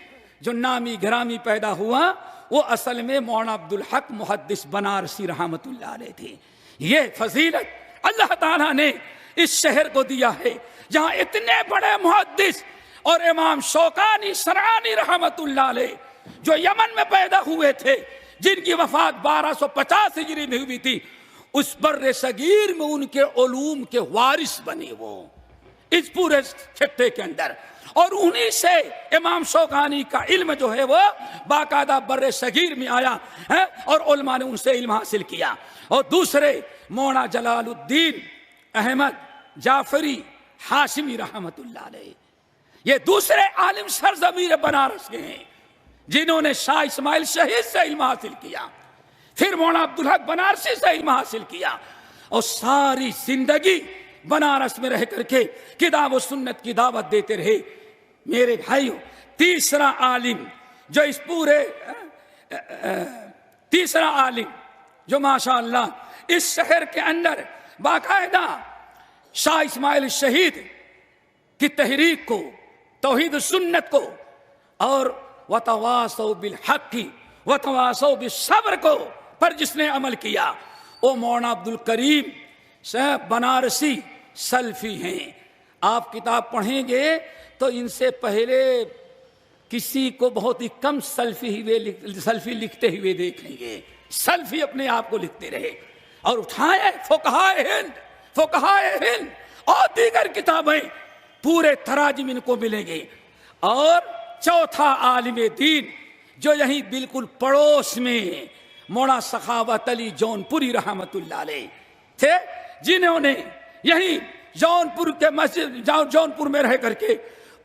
جو نامی گرامی پیدا ہوا وہ اصل میں مولانا عبدالحق محدث بنارسی رحمت اللہ علیہ تھے. یہ فضیلت اللہ تعالیٰ نے اس شہر کو دیا ہے جہاں اتنے بڑے محدث اور امام شوکانی سرعانی رحمت اللہ علیہ جو یمن میں پیدا ہوئے تھے، جن کی وفات 1250 ہجری میں ہوئی تھی، اس بر صغیر میں ان کے علوم کے وارث بنے وہ اس پورے خطے کے اندر. اور انہی سے امام شوکانی کا علم جو ہے وہ باقاعدہ بر صغیر میں آیا اور علماء نے ان سے علم حاصل کیا. اور دوسرے مولانا جلال الدین احمد جعفری ہاشمی رحمت اللہ علیہ، یہ دوسرے عالم سرزمین بنارس کے ہیں جنہوں نے شاہ اسماعیل شہید سے علم حاصل کیا، پھر مولانا عبدالحق بنارسی سے علم حاصل کیا اور ساری زندگی بنارس میں رہ کر کے کتاب و سنت کی دعوت دیتے رہے. میرے بھائیو، تیسرا عالم جو اس پورے تیسرا عالم جو ماشاءاللہ اس شہر کے اندر باقاعدہ شاہ اسماعیل شہید کی تحریک کو، توحید و سنت کو اور وتواصوا بالحق وتواصوا بالصبر کو پر جس نے عمل کیا، وہ مولانا عبدالکریم صاحب بنارسی سلفی ہیں. آپ کتاب پڑھیں گے تو ان سے پہلے کسی کو بہت ہی کم سلفی لکھتے ہوئے دیکھیں گے. سلفی اپنے آپ کو لکھتے رہے اور اٹھائے فقہائے ہند اور دیگر کتابیں، پورے تراجم ان کو ملیں گے. اور چوتھا عالم دین جو یہیں بالکل پڑوس میں مولانا سخاوت علی جونپوری رحمت اللہ علیہ تھے، جنہوں نے یہیں جونپور کے مسجد جونپور میں رہ کر کے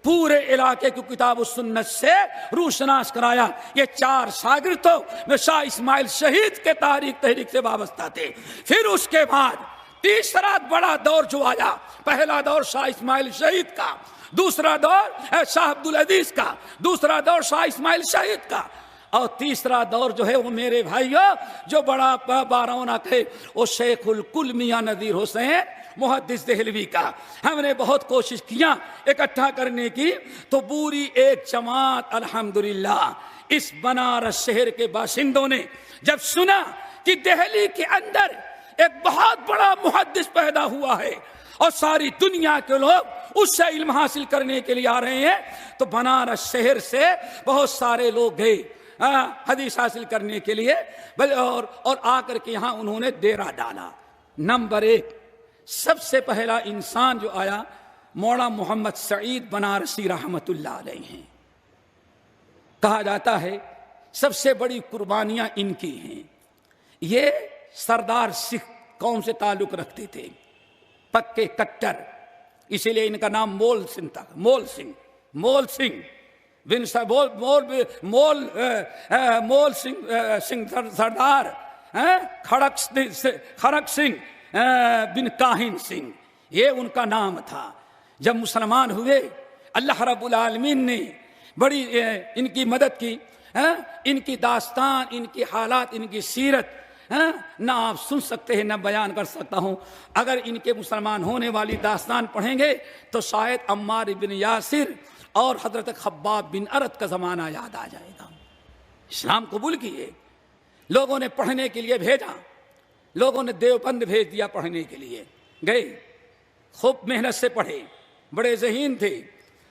پورے علاقے کی کتاب و سنت سے روشناس کرایا. یہ 4 شاگرد تو شاہ اسماعیل شہید کے تحریک سے وابستہ تھے. پھر اس کے بعد تیسرا بڑا دور جو آیا، پہلا دور شاہ اسماعیل شہید کا، دوسرا دور شاہ عبدالعزیز کا، دوسرا دور شاہ اسماعیل شہید کا، اور تیسرا دور جو ہے وہ میرے بھائیو جو بڑا بارونق ہے وہ شیخ الکل میاں نذیر حسین محدث دہلوی کا. ہم نے بہت کوشش کیا اکٹھا کرنے کی، تو پوری ایک جماعت الحمدللہ اس بنارس شہر کے باشندوں نے جب سنا کہ دہلی کے اندر ایک بہت بڑا محدث پیدا ہوا ہے اور ساری دنیا کے لوگ اس سے علم حاصل کرنے کے لیے آ رہے ہیں، تو بنارس شہر سے بہت سارے لوگ گئے حدیث حاصل کرنے کے لیے، اور آ کر کے یہاں انہوں نے ڈیرا ڈالا. نمبر 1 سب سے پہلا انسان جو آیا مولانا محمد سعید بنارسی رحمت اللہ علیہ ہیں. کہا جاتا ہے سب سے بڑی قربانیاں ان کی ہیں. یہ سردار سکھ قوم سے تعلق رکھتے تھے، پکے کٹر، اسی لیے ان کا نام مول سنگھ تھا. مول سنگھ سردار کھڑک سنگھ بن کاہن سنگھ، یہ ان کا نام تھا. جب مسلمان ہوئے اللہ رب العالمین نے بڑی ان کی مدد کی. ان کی داستان، ان کی حالات، ان کی سیرت نہ آپ سن سکتے ہیں نہ بیان کر سکتا ہوں. اگر ان کے مسلمان ہونے والی داستان پڑھیں گے تو شاید عمار بن یاسر اور حضرت خباب بن ارت کا زمانہ یاد آ جائے گا. اسلام قبول کیے، لوگوں نے پڑھنے کے لیے بھیجا، لوگوں نے دیوبند بھیج دیا پڑھنے کے لیے، گئے خوب محنت سے پڑھے، بڑے ذہین تھے،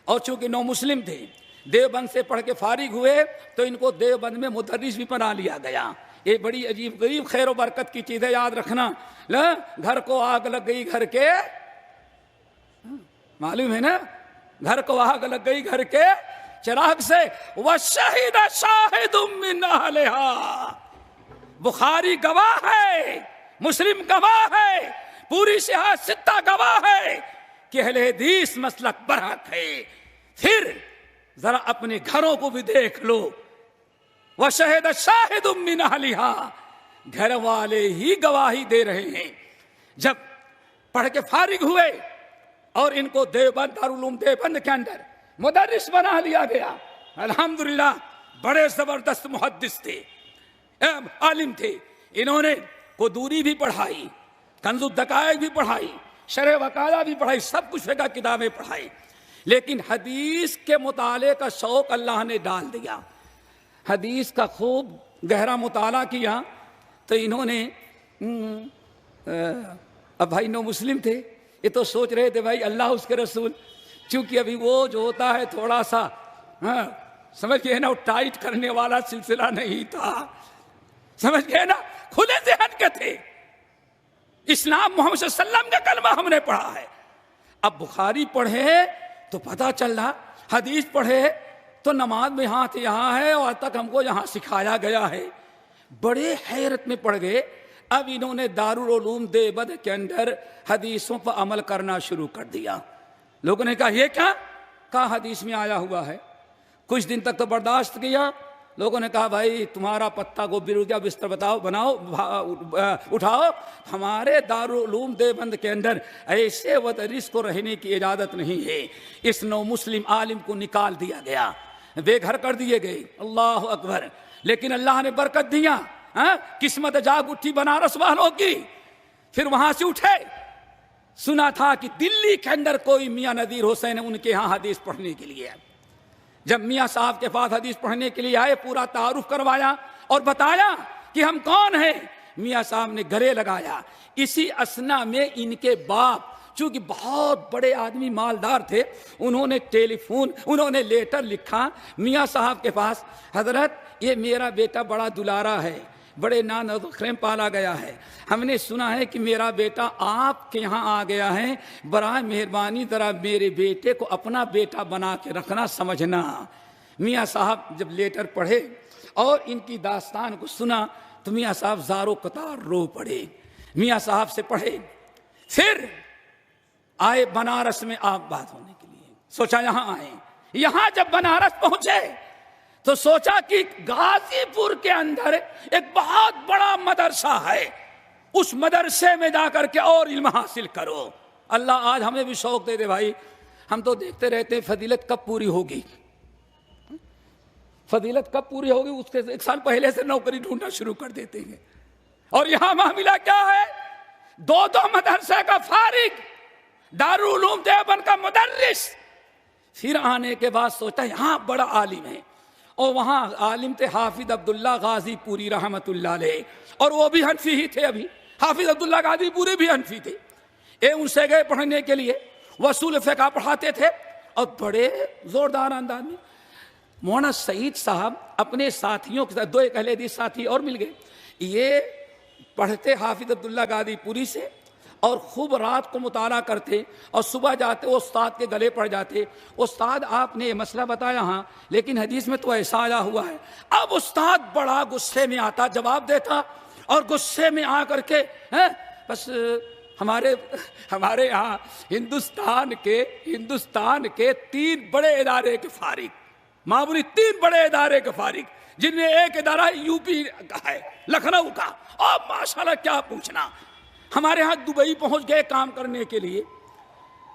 اور چونکہ نو مسلم تھے، دیوبند سے پڑھ کے فارغ ہوئے تو ان کو دیوبند میں مدرس بھی بنا لیا گیا۔ یہ بڑی عجیب غریب خیر و برکت کی چیز ہے، یاد رکھنا۔ گھر کو آگ لگ گئی گھر کے، معلوم ہے نا، گھر کو آگ لگ گئی گھر کے چراغ سے، وَشَهِدَ شَاهِدٌ مِّنْ أَهْلِهَا، بخاری گواہ ہے، مسلم گواہ ہے، پوری صحاح ستہ گواہ ہے کہ اہل حدیث مسلک برحق ہے۔ پھر ذرا اپنے گھروں کو بھی دیکھ لو، وَشَهِدَ شَاهِدٌ مِّنْ أَهْلِهَا، گھر والے ہی گواہی دے رہے ہیں۔ جب پڑھ کے فارغ ہوئے اور ان کو دیوبند، دارالعلوم دیوبند کے اندر مدرس بنا لیا گیا، الحمدللہ بڑے زبردست محدث تھے، عالم تھے۔ انہوں نے قدوری بھی پڑھائی، کنز الدقائق بھی پڑھائی، شرح وقایع بھی پڑھائی، سب کچھ فقہ کتابیں پڑھائی، لیکن حدیث کے مطالعے کا شوق اللہ نے ڈال دیا۔ حدیث کا خوب گہرا مطالعہ کیا تو انہوں نے اب بھائی نو مسلم تھے، یہ تو سوچ رہے تھے بھائی اللہ اس کے رسول، چونکہ ابھی وہ جو ہوتا ہے تھوڑا سا سمجھ گئے نا، وہ ٹائٹ کرنے والا سلسلہ نہیں تھا، سمجھ گئے نا، کھلے ذہن کے تھے۔ اسلام محمد صلی اللہ علیہ وسلم کا کلمہ ہم نے پڑھا ہے۔ اب بخاری پڑھے تو پتہ چل رہا، حدیث پڑھے تو نماز میں ہاتھ یہاں ہے اور تک ہم کو یہاں سکھایا گیا ہے۔ بڑے حیرت میں پڑ گئے۔ اب انہوں نے دارالعلوم دیوبند کے اندر حدیثوں پر عمل کرنا شروع کر دیا۔ لوگوں نے کہا یہ کیا؟ کہا حدیث میں آیا ہوا ہے۔ کچھ دن تک تو برداشت کیا، لوگوں نے کہا بھائی تمہارا پتہ گوبھی ہو گیا، بستر بناؤ اٹھاؤ، ہمارے دارالعلوم دیوبند کے اندر ایسے مدرس کو رہنے کی اجازت نہیں ہے۔ اس نو مسلم عالم کو نکال دیا گیا، بے گھر کر دیے گئے، اللہ اکبر۔ لیکن اللہ نے برکت دیا، قسمت جاگ اٹھی بنارس والوں کی۔ پھر وہاں سے اٹھے، سنا تھا کہ دلی کے اندر کوئی میاں نذیر حسین ان کے ہاں حدیث پڑھنے کے لیے آئے۔ جب میاں صاحب کے پاس حدیث پڑھنے کے لیے آئے، پورا تعارف کروایا اور بتایا کہ ہم کون ہیں۔ میاں صاحب نے گلے لگایا۔ اسی اسنا میں ان کے باپ چونکہ بہت بڑے آدمی مالدار تھے، انہوں نے لیٹر لکھا میاں صاحب کے پاس، حضرت یہ میرا بیٹا بڑا دلارا ہے، بڑے نان و خرم پالا گیا ہے، ہم نے سنا ہے کہ میرا بیٹا آپ کے یہاں آ گیا ہے، برائے مہربانی ذرا میرے بیٹے کو اپنا بیٹا بنا کے رکھنا، سمجھنا۔ میاں صاحب جب لیٹر پڑھے اور ان کی داستان کو سنا تو میاں صاحب زارو قطار رو پڑے۔ میاں صاحب سے پڑھے، پھر آئے بنارس میں آپ بات ہونے کے لیے، سوچا یہاں آئیں۔ یہاں جب بنارس پہنچے تو سوچا کہ غازی پور کے اندر ایک بہت بڑا مدرسہ ہے، اس مدرسے میں جا کر کے اور علم حاصل کرو۔ اللہ آج ہمیں بھی شوق دے دے بھائی، ہم تو دیکھتے رہتے ہیں فضیلت کب پوری ہوگی، فضیلت کب پوری ہوگی، اس کے ایک سال پہلے سے نوکری ڈھونڈنا شروع کر دیتے ہیں۔ اور یہاں معاملہ کیا ہے، دو مدرسے کا فارغ، دارالعلوم دیوبند کا مدرس۔ پھر آنے کے بعد سوچا یہاں بڑا عالم ہے، اور وہاں عالم تھے حافظ عبداللہ غازی پوری رحمت اللہ علیہ، اور وہ بھی حنفی ہی تھے۔ ابھی حافظ عبداللہ غازی پوری بھی حنفی تھے۔ ان سے گئے پڑھنے کے لیے، وہ اصول فقہ پڑھاتے تھے اور بڑے زوردار انداز میں۔ مولانا سعید صاحب اپنے ساتھیوں کے ساتھ، دو ایک اہل حدیث ساتھی اور مل گئے، یہ پڑھتے حافظ عبداللہ غازی پوری سے اور خوب رات کو مطالعہ کرتے اور صبح جاتے استاد کے گلے پڑ جاتے، استاد آپ نے یہ مسئلہ بتایا ہاں لیکن حدیث میں تو ایسا آیا ہوا ہے۔ اب استاد بڑا غصے میں آتا، جواب دیتا، اور غصے میں آ کر کے بس ہمارے یہاں ہندوستان کے 3 بڑے ادارے کے فارغ، معمولی 3 بڑے ادارے کے فارغ، جن میں ایک ادارہ یو پی کا ہے، لکھنؤ کا، اور ماشاءاللہ کیا پوچھنا، ہمارے ہاں دبئی پہنچ گئے کام کرنے کے لیے،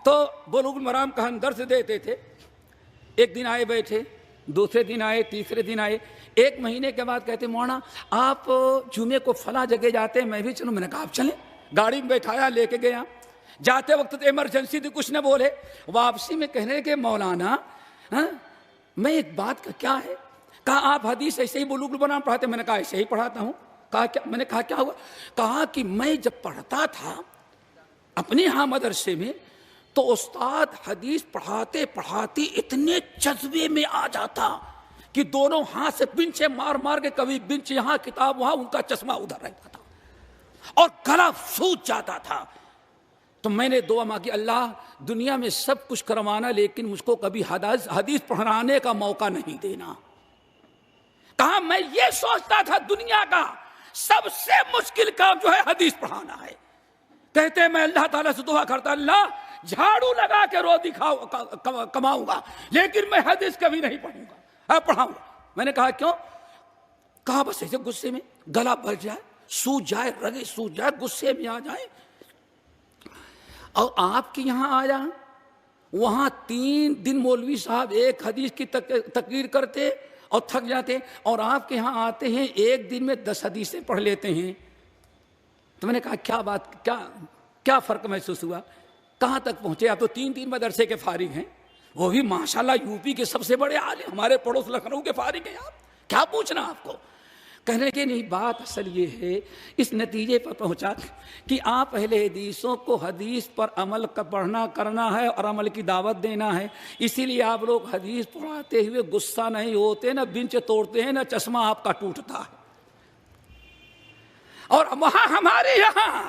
تو بلوغ المرام کا ہم درس دیتے تھے۔ ایک دن آئے بیٹھے، دوسرے دن آئے، تیسرے دن آئے، 1 مہینے کے بعد کہتے مولانا آپ جمعے کو فلاں جگہ جاتے ہیں، میں بھی چلوں۔ میں نے کہا آپ چلیں، گاڑی میں بیٹھایا، لے کے گیا۔ جاتے وقت تو ایمرجنسی تھی، کچھ نہ بولے، واپسی میں کہنے کہ مولانا میں ایک بات کا کیا ہے، کہا آپ حدیث ایسے ہی بلوغ المرام پڑھاتے؟ میں نے کہا ایسے ہی پڑھاتا ہوں۔ میں نے کہا کیا ہوا؟ کہا کہ میں جب پڑھتا تھا اپنے ہاں مدرسے میں تو استاد حدیث پڑھاتے پڑھاتے اتنے جذبے میں آ جاتا کہ دونوں ہاتھ سے بنچے مار مار کے، کبھی بنچ یہاں کتاب وہاں، ان کا چشمہ ادھر رہتا تھا اور گلا سوج جاتا تھا۔ تو میں نے دعا مانگی، اللہ دنیا میں سب کچھ کروانا لیکن مجھ کو کبھی حدیث پڑھانے کا موقع نہیں دینا۔ کہا میں یہ سوچتا تھا دنیا کا سب سے مشکل کام جو ہے حدیث پڑھانا ہے۔ کہتے میں اللہ تعالیٰ سے دعا کرتا، اللہ جھاڑو لگا کے روزی کماؤں گا لیکن میں حدیث کبھی نہیں پڑھاؤں گا۔ میں نے کہا کیوں؟ کہا بس ایسے غصے میں گلا بھر جائے، سوج جائے، رگیں سوج جائے، غصے میں آ جائے۔ اور آپ کے یہاں آیا، وہاں 3 دن مولوی صاحب ایک حدیث کی تقریر کرتے اور تھک جاتے، اور آپ کے یہاں آتے ہیں 1 دن میں 10 حدیثیں پڑھ لیتے ہیں۔ تو میں نے کہا کیا بات، کیا فرق محسوس ہوا؟ کہاں تک پہنچے؟ آپ تو 3 مدرسے کے فارغ ہیں، وہ بھی ماشاءاللہ یوپی کے سب سے بڑے عالم، ہمارے پڑوس لکھنؤ کے فارغ ہیں، آپ کیا پوچھنا آپ کو؟ کہنے کے نہیں، بات اصل یہ ہے، اس نتیجے پر پہنچا کہ آپ اہل حدیثوں کو حدیث پر عمل پڑھنا کرنا ہے اور عمل کی دعوت دینا ہے۔ اسی لیے آپ لوگ حدیث پڑھاتے ہوئے غصہ نہیں ہوتے، نہ بنچ توڑتے ہیں، نہ چشمہ آپ کا ٹوٹتا ہے۔ اور وہاں ہمارے یہاں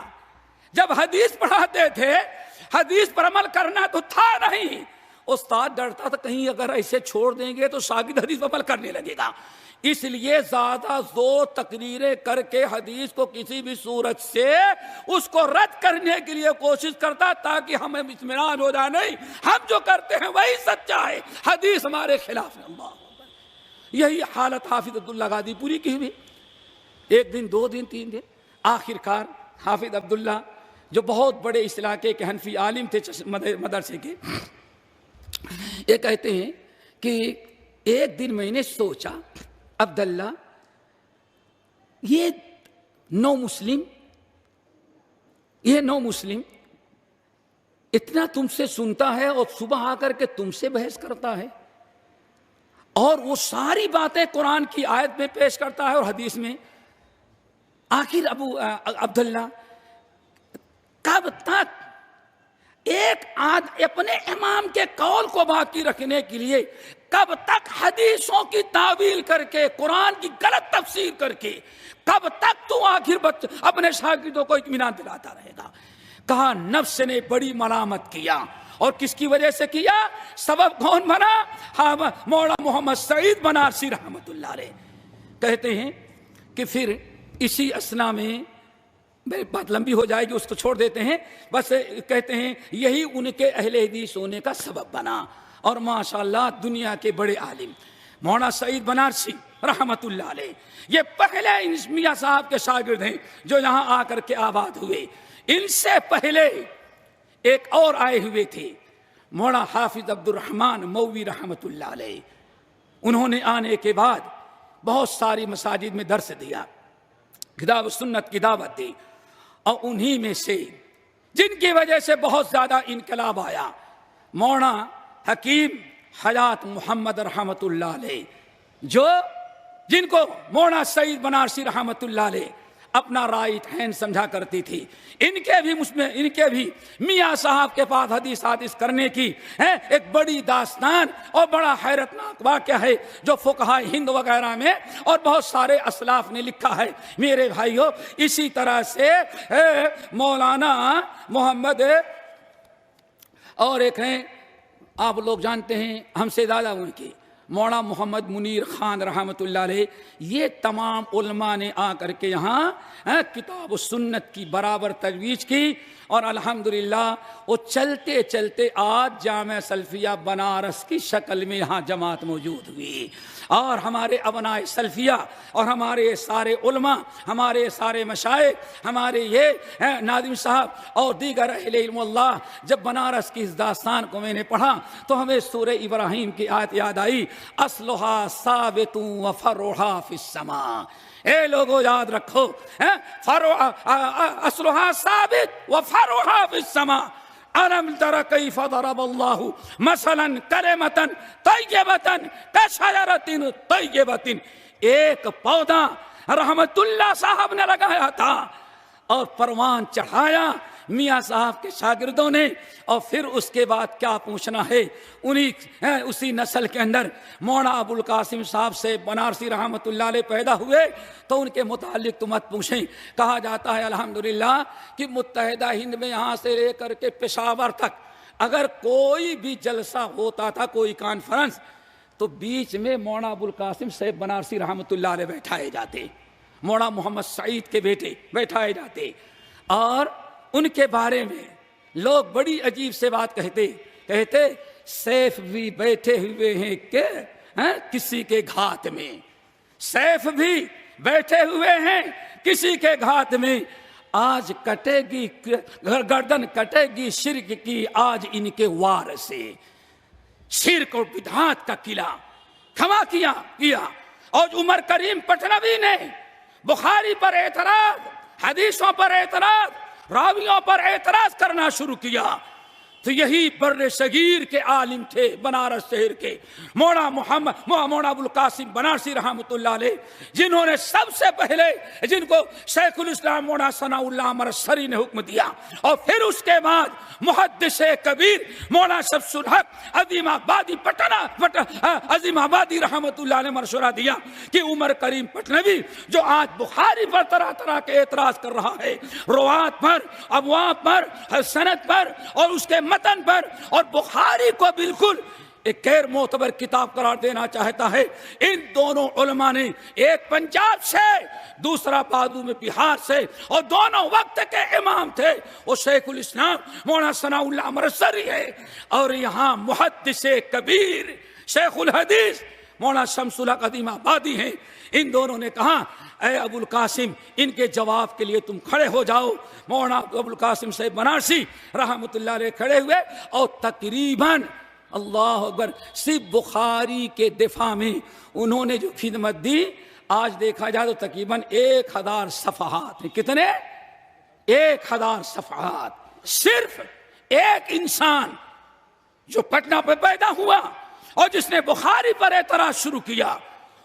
جب حدیث پڑھاتے تھے، حدیث پر عمل کرنا تو تھا نہیں، استاد ڈرتا تھا کہیں اگر ایسے چھوڑ دیں گے تو شاگرد حدیث پر عمل کرنے لگے گا، اس لیے زیادہ زور تقریریں کر کے حدیث کو کسی بھی صورت سے اس کو رد کرنے کے لیے کوشش کرتا تاکہ ہمیں اطمینان ہو جائے نہیں ہم جو کرتے ہیں وہی سچا ہے، حدیث ہمارے خلاف ہے۔ اللہ، یہی حالت حافظ عبداللہ غادی پوری کی ہوئی، 1 دن 2 دن 3 دن، آخر کار حافظ عبداللہ جو بہت بڑے اس علاقے کے حنفی عالم تھے مدرسے کے، یہ کہتے ہیں کہ 1 دن میں نے سوچا عبداللہ یہ نو مسلم اتنا تم سے سنتا ہے اور صبح آ کر کے تم سے بحث کرتا ہے اور وہ ساری باتیں قرآن کی آیت میں پیش کرتا ہے اور حدیث میں۔ آخر عبداللہ کب تک اپنے امام کے قول کو باقی رکھنے کے لیے کب تک حدیثوں کی تعویل کر کے، قرآن کی غلط تفسیر کر کے، کب تک تو آخر اپنے شاگردوں کو اطمینان دلاتا رہے گا؟ کہا نفس نے بڑی ملامت کیا، اور کس کی وجہ سے کیا؟ سبب کون بنا؟ مولانا محمد سعید بنارسی رحمت اللہ علیہ۔ کہتے ہیں کہ پھر اسی اسنا میں، میری بات لمبی ہو جائے گی اس کو چھوڑ دیتے ہیں، بس کہتے ہیں یہی ان کے اہل حدیث ہونے کا سبب بنا، اور ماشاءاللہ دنیا کے بڑے عالم مولانا سعید بنارسی رحمت اللہ علیہ یہ پہلے میاں صاحب کے شاگرد ہیں جو یہاں آ کر کے آباد ہوئے۔ ان سے پہلے ایک اور آئے ہوئے تھے مولانا حافظ عبد الرحمن مولوی رحمت اللہ علیہ، انہوں نے آنے کے بعد بہت ساری مساجد میں درس دیا، کتاب و سنت کی دعوت دی، اور انہی میں سے جن کی وجہ سے بہت زیادہ انقلاب آیا مولانا حکیم حیات محمد رحمت اللہ علیہ، جن کو مولانا سعید بنارسی رحمت اللہ علیہ اپنا رائٹ ہینڈ سمجھا کرتی تھی۔ ان کے بھی میاں صاحب کے پاس حدیث کرنے کی ایک بڑی داستان اور بڑا حیرتناک واقعہ ہے جو فقہاء ہند وغیرہ میں اور بہت سارے اسلاف نے لکھا ہے۔ میرے بھائیوں، اسی طرح سے مولانا محمد اور ایک ہیں، آپ لوگ جانتے ہیں ہم سے زیادہ ان کی، مولانا محمد منیر خان رحمت اللہ علیہ، یہ تمام علماء نے آ کر کے یہاں کتاب و سنت کی برابر تجویز کی، اور الحمدللہ وہ چلتے چلتے آج جامعہ سلفیہ بنارس کی شکل میں یہاں جماعت موجود ہوئی، اور ہمارے ابناء سلفیہ اور ہمارے سارے علماء، ہمارے سارے مشائخ، ہمارے یہ ناظم صاحب اور دیگر اہل علم اللہ، جب بنارس کی اس داستان کو میں نے پڑھا تو ہمیں سورہ ابراہیم کی آیت یاد آئی، اصلھا ثابت و فرعھا فی السماء۔ اے لوگوں یاد رکھو، اصلھا ثابت و فرعھا فی السماء۔ أَلَمْ تَرَ كَيْفَ ضَرَبَ اللَّهُ مَثَلًا كَلِمَةً طَيِّبَةً كَشَجَرَةٍ طَيِّبَةٍ، ایک پودا رحمت اللہ صاحب نے لگایا تھا اور پروان چڑھایا، میاں صاحب کے شاگردوں نے، اور پھر اس کے بعد کیا پوچھنا ہے، اسی نسل کے اندر مولانا ابو القاسم صاحب سے بنارسی رحمۃ اللہ علیہ پیدا ہوئے، تو ان کے متعلق تو مت پوچھیں۔ کہا جاتا ہے الحمدللہ کہ متحدہ ہند میں یہاں سے لے کر کے پشاور تک اگر کوئی بھی جلسہ ہوتا تھا، کوئی کانفرنس، تو بیچ میں مولانا ابو القاسم صاحب بنارسی رحمۃ اللہ علیہ بیٹھائے جاتے، مولانا محمد سعید کے بیٹے بیٹھائے جاتے، اور ان کے بارے میں لوگ بڑی عجیب سے بات کہتے سیف بھی بیٹھے ہوئے ہیں کہ کسی کے گھات میں، سیف بھی بیٹھے ہوئے ہیں کسی کے گھات میں، آج کٹے گی گردن کٹے گی شرک کی آج ان کے وار سے، شرک اور بدعات کا قلعہ کھما کیا۔ اور عمر کریم پٹنوی نے بخاری پر اعتراض، حدیثوں پر اعتراض، راویوں پر اعتراض کرنا شروع کیا، تو یہی بر صغیر کے عالم تھے بنارس شہر کے مولانا ابو القاسم بنارسی رحمۃ اللہ علیہ، جنہوں نے سب سے پہلے جن کو شیخ الاسلام مولانا ثناء اللہ مرسری نے حکم دیا، اور پھر اس کے بعد محدث کبیر مولانا شمس الحق عظیم آبادی رحمۃ اللہ علیہ مشورہ دیا کہ عمر کریم پٹنوی جو آج بخاری پر طرح طرح کے اعتراض کر رہا ہے، روات پر، ابواب پر، سند پر اور اس کے متن پر، اور بخاری کو بالکل ایک غیر معتبر کتاب قرار دینا چاہتا ہے، ان دونوں علماء نے، ایک پنجاب سے دوسرا بادو میں بہار سے، اور دونوں وقت کے امام تھے، وہ شیخ الاسلام مولانا ثناء اللہ مرسری ہے، اور یہاں محدث کبیر شیخ الحدیث مولانا شمس الحق عظیم آبادی ہیں۔ ان دونوں نے کہا اے ابو القاسم ان کے جواب کے لیے تم کھڑے ہو جاؤ۔ مولانا ابو القاسم صاحب بنارسی رحمۃ اللہ علیہ کھڑے ہوئے، اور تقریباً اللہ اکبر صرف بخاری کے دفاع میں انہوں نے جو خدمت دی، آج دیکھا جائے تو تقریباً 1000 صفحات ہیں۔ کتنے؟ 1000 صفحات۔ صرف ایک انسان جو پٹنہ پہ پیدا ہوا اور جس نے بخاری پر اعتراض شروع کیا،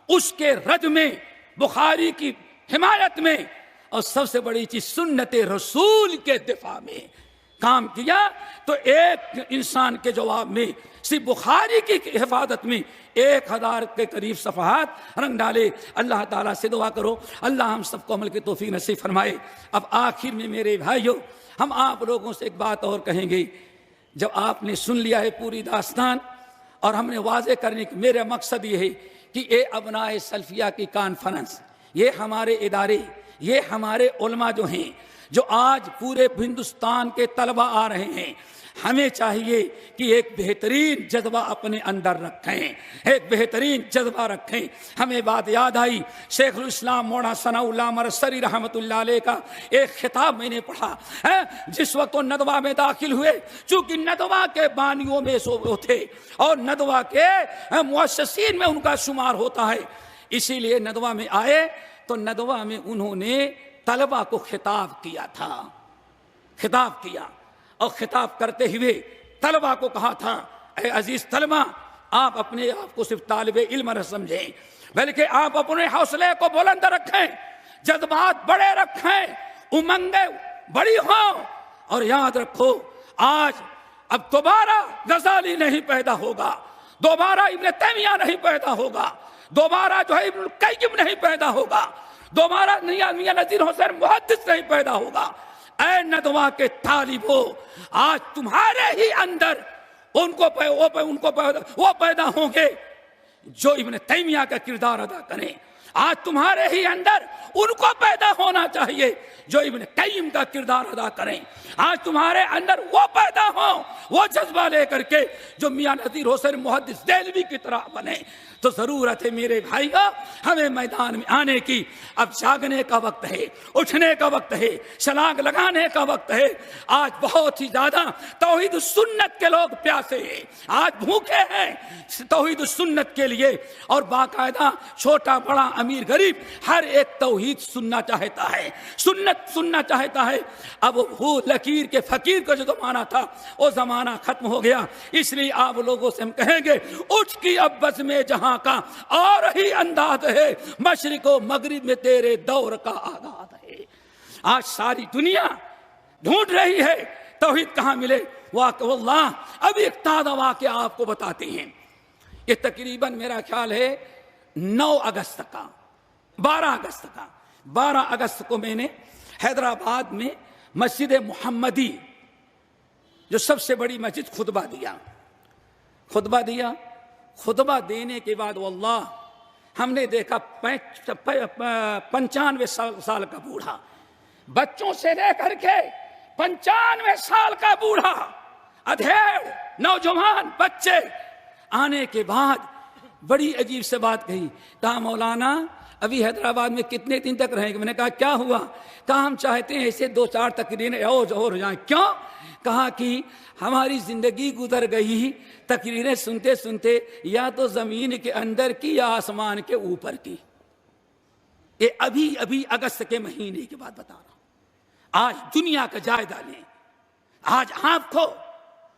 اس کے رد میں، بخاری کی حمایت میں، اور سب سے بڑی چیز سنت رسول کے دفاع میں کام کیا، تو ایک انسان کے جواب میں صرف بخاری کی حفاظت میں 1000 کے قریب صفحات رنگ ڈالے۔ اللہ تعالیٰ سے دعا کرو اللہ ہم سب کو عمل کی توفیق نصیب فرمائے۔ اب آخر میں میرے بھائیو، ہم آپ لوگوں سے ایک بات اور کہیں گے۔ جب آپ نے سن لیا ہے پوری داستان، اور ہم نے واضح کرنے کی میرا مقصد یہ ہے کہ اے ابنائے سلفیہ کی کانفرنس، یہ ہمارے ادارے، یہ ہمارے علماء جو ہیں، جو آج پورے ہندوستان کے طلبہ آ رہے ہیں، ہمیں چاہیے کہ ایک بہترین جذبہ اپنے اندر رکھیں، ایک بہترین جذبہ رکھیں۔ ہمیں بات یاد آئی، شیخ الاسلام مولانا ثناء اللہ مرسری رحمۃ اللہ علیہ کا ایک خطاب میں نے پڑھا، جس وقت وہ ندوہ میں داخل ہوئے، چونکہ ندوہ کے بانیوں میں وہ تھے اور ندوہ کے مؤسسین میں ان کا شمار ہوتا ہے، اسی لیے ندوہ میں آئے تو ندوہ میں انہوں نے طلبہ کو خطاب کیا تھا، خطاب کیا، اور خطاب کرتے ہوئے طلبہ کو کہا تھا اے عزیز طلبہ، آپ اپنے آپ کو صرف طالب علم نہ سمجھیں، بلکہ آپ اپنے حوصلے کو بلند رکھیں، جذبات بڑے رکھیں، امنگیں بڑی ہوں، اور یاد رکھو آج اب دوبارہ غزالی نہیں پیدا ہوگا، دوبارہ ابن تیمیہ نہیں پیدا ہوگا، دوبارہ جو ہے ابن القیم نہیں پیدا ہوگا، دوبارہ میاں نذیر حسین محدث نہیں پیدا ہوگا۔ اے ندوہ کے طالبو، آج تمہارے ہی اندر وہ پیدا ہوں گے جو ابن تیمیہ کا کردار ادا کریں، آج تمہارے ہی اندر ان کو پیدا ہونا چاہیے جو ابن قیم کا کردار ادا کریں، آج تمہارے اندر وہ پیدا ہوں، وہ جذبہ لے کر کے جو میاں نذیر حسین محدث دہلوی کی طرح بنے۔ تو ضرورت ہے میرے بھائیو ہمیں میدان میں آنے کی، اب جاگنے کا وقت ہے، اٹھنے کا وقت ہے، چھلانگ لگانے کا وقت ہے۔ آج بہت ہی زیادہ توحید سنت کے لوگ پیاسے ہیں، آج بھوکے ہیں توحید سنت کے لیے، اور باقاعدہ چھوٹا بڑا امیر غریب ہر ایک توحید سننا چاہتا ہے، سنت سننا چاہتا ہے۔ اب وہ لکیر کے فقیر کا جو زمانہ تھا وہ زمانہ ختم ہو گیا، اس لیے آپ لوگوں سے ہم کہیں گے اٹھ کی اب بز میں جہاں کا اور ہی انداز ہے، مشرق و مغرب میں تیرے دور کا آغاز ہے۔ آج ساری دنیا ڈھونڈ رہی ہے توحید کہاں ملے. واللہ اب ایک تازہ واقعہ آپ کو بتاتے ہیں. یہ تقریباً میرا خیال ہے 9 اگست کا 12 اگست کا 12 اگست کو میں نے حیدرآباد میں مسجد محمدی جو سب سے بڑی مسجد خطبہ دینے کے بعد واللہ ہم نے دیکھا 95 سال کا بوڑھا، بچوں سے لے کر کے 95 سال کا بوڑھا، ادھیڑ نوجوان بچے آنے کے بعد بڑی عجیب سے بات کہا مولانا ابھی حیدرآباد میں کتنے دن تک رہیں گے؟ میں نے کہا کیا ہوا؟ کہا ہم چاہتے ہیں ایسے 2-4 تقریریں اور ہو جائیں. کیوں؟ کہا کہ ہماری زندگی گزر گئی تقریریں سنتے سنتے یا تو زمین کے اندر کی یا آسمان کے اوپر کی. یہ ابھی اگست کے مہینے کے بعد بتا رہا ہوں. آج دنیا کا جائزہ لیں. آج آپ کو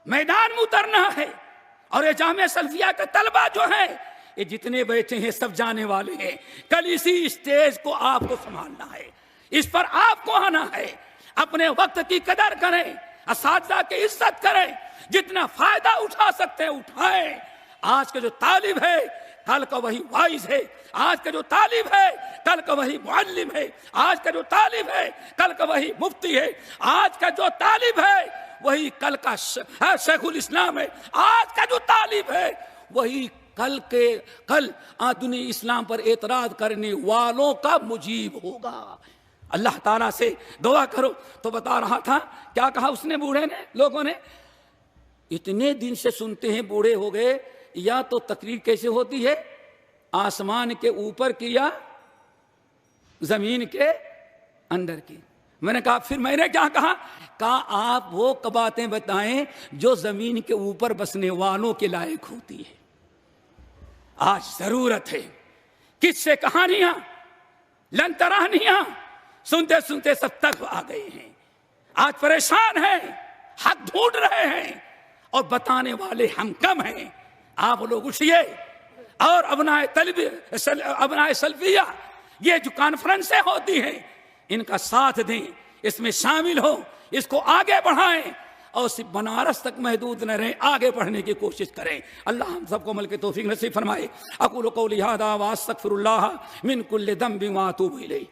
میدان میں اترنا ہے. اور یہ جامعہ سلفیہ کا طلبہ جو ہے یہ جتنے بیٹھے ہیں سب جانے والے ہیں. کل اسی اسٹیج کو آپ کو سنبھالنا ہے، اس پر آپ کو آنا ہے. اپنے وقت کی قدر کریں، اساتذہ کی عزت کریں، جتنا فائدہ اٹھا سکتے ہیں اٹھائیں. آج کا جو طالب ہے کل کا وہی وائز ہے، آج کا جو طالب ہے کل کا وہی معلم ہے، آج کا جو طالب ہے کل کا وہی مفتی ہے، آج کا جو طالب ہے وہی کل کا شیخ الاسلام ہے، آج کا جو طالب ہے وہی کل دنیا اسلام پر اعتراض کرنے والوں کا مجیب ہوگا. اللہ تعالیٰ سے دعا کرو. تو بتا رہا تھا کیا کہا اس نے بوڑھے نے، لوگوں نے اتنے دن سے سنتے ہیں بوڑھے ہو گئے. یا تو تقریر کیسے ہوتی ہے؟ آسمان کے اوپر کی یا زمین کے اندر کی. میں نے کہا پھر میں نے کیا کہا آپ وہ باتیں بتائیں جو زمین کے اوپر بسنے والوں کے لائق ہوتی ہے. آج ضرورت ہے کس سے کہانیاں لنترانیاں سنتے سنتے سب تک آ گئے ہیں. آج پریشان ہیں، حق ڈھونڈ رہے ہیں اور بتانے والے ہم کم ہیں. آپ لوگ اٹھیے اور ابنائے سلفیہ یہ جو کانفرنسیں ہوتی ہیں ان کا ساتھ دیں، اس میں شامل ہو، اس کو آگے بڑھائیں اور صرف بنارس تک محدود نہ رہیں، آگے بڑھنے کی کوشش کریں. اللہ ہم سب کو عمل کی توفیق نصیب فرمائے. اقول قولی ھذا واستغفر اللہ من کل ذنب واتوب الیہ.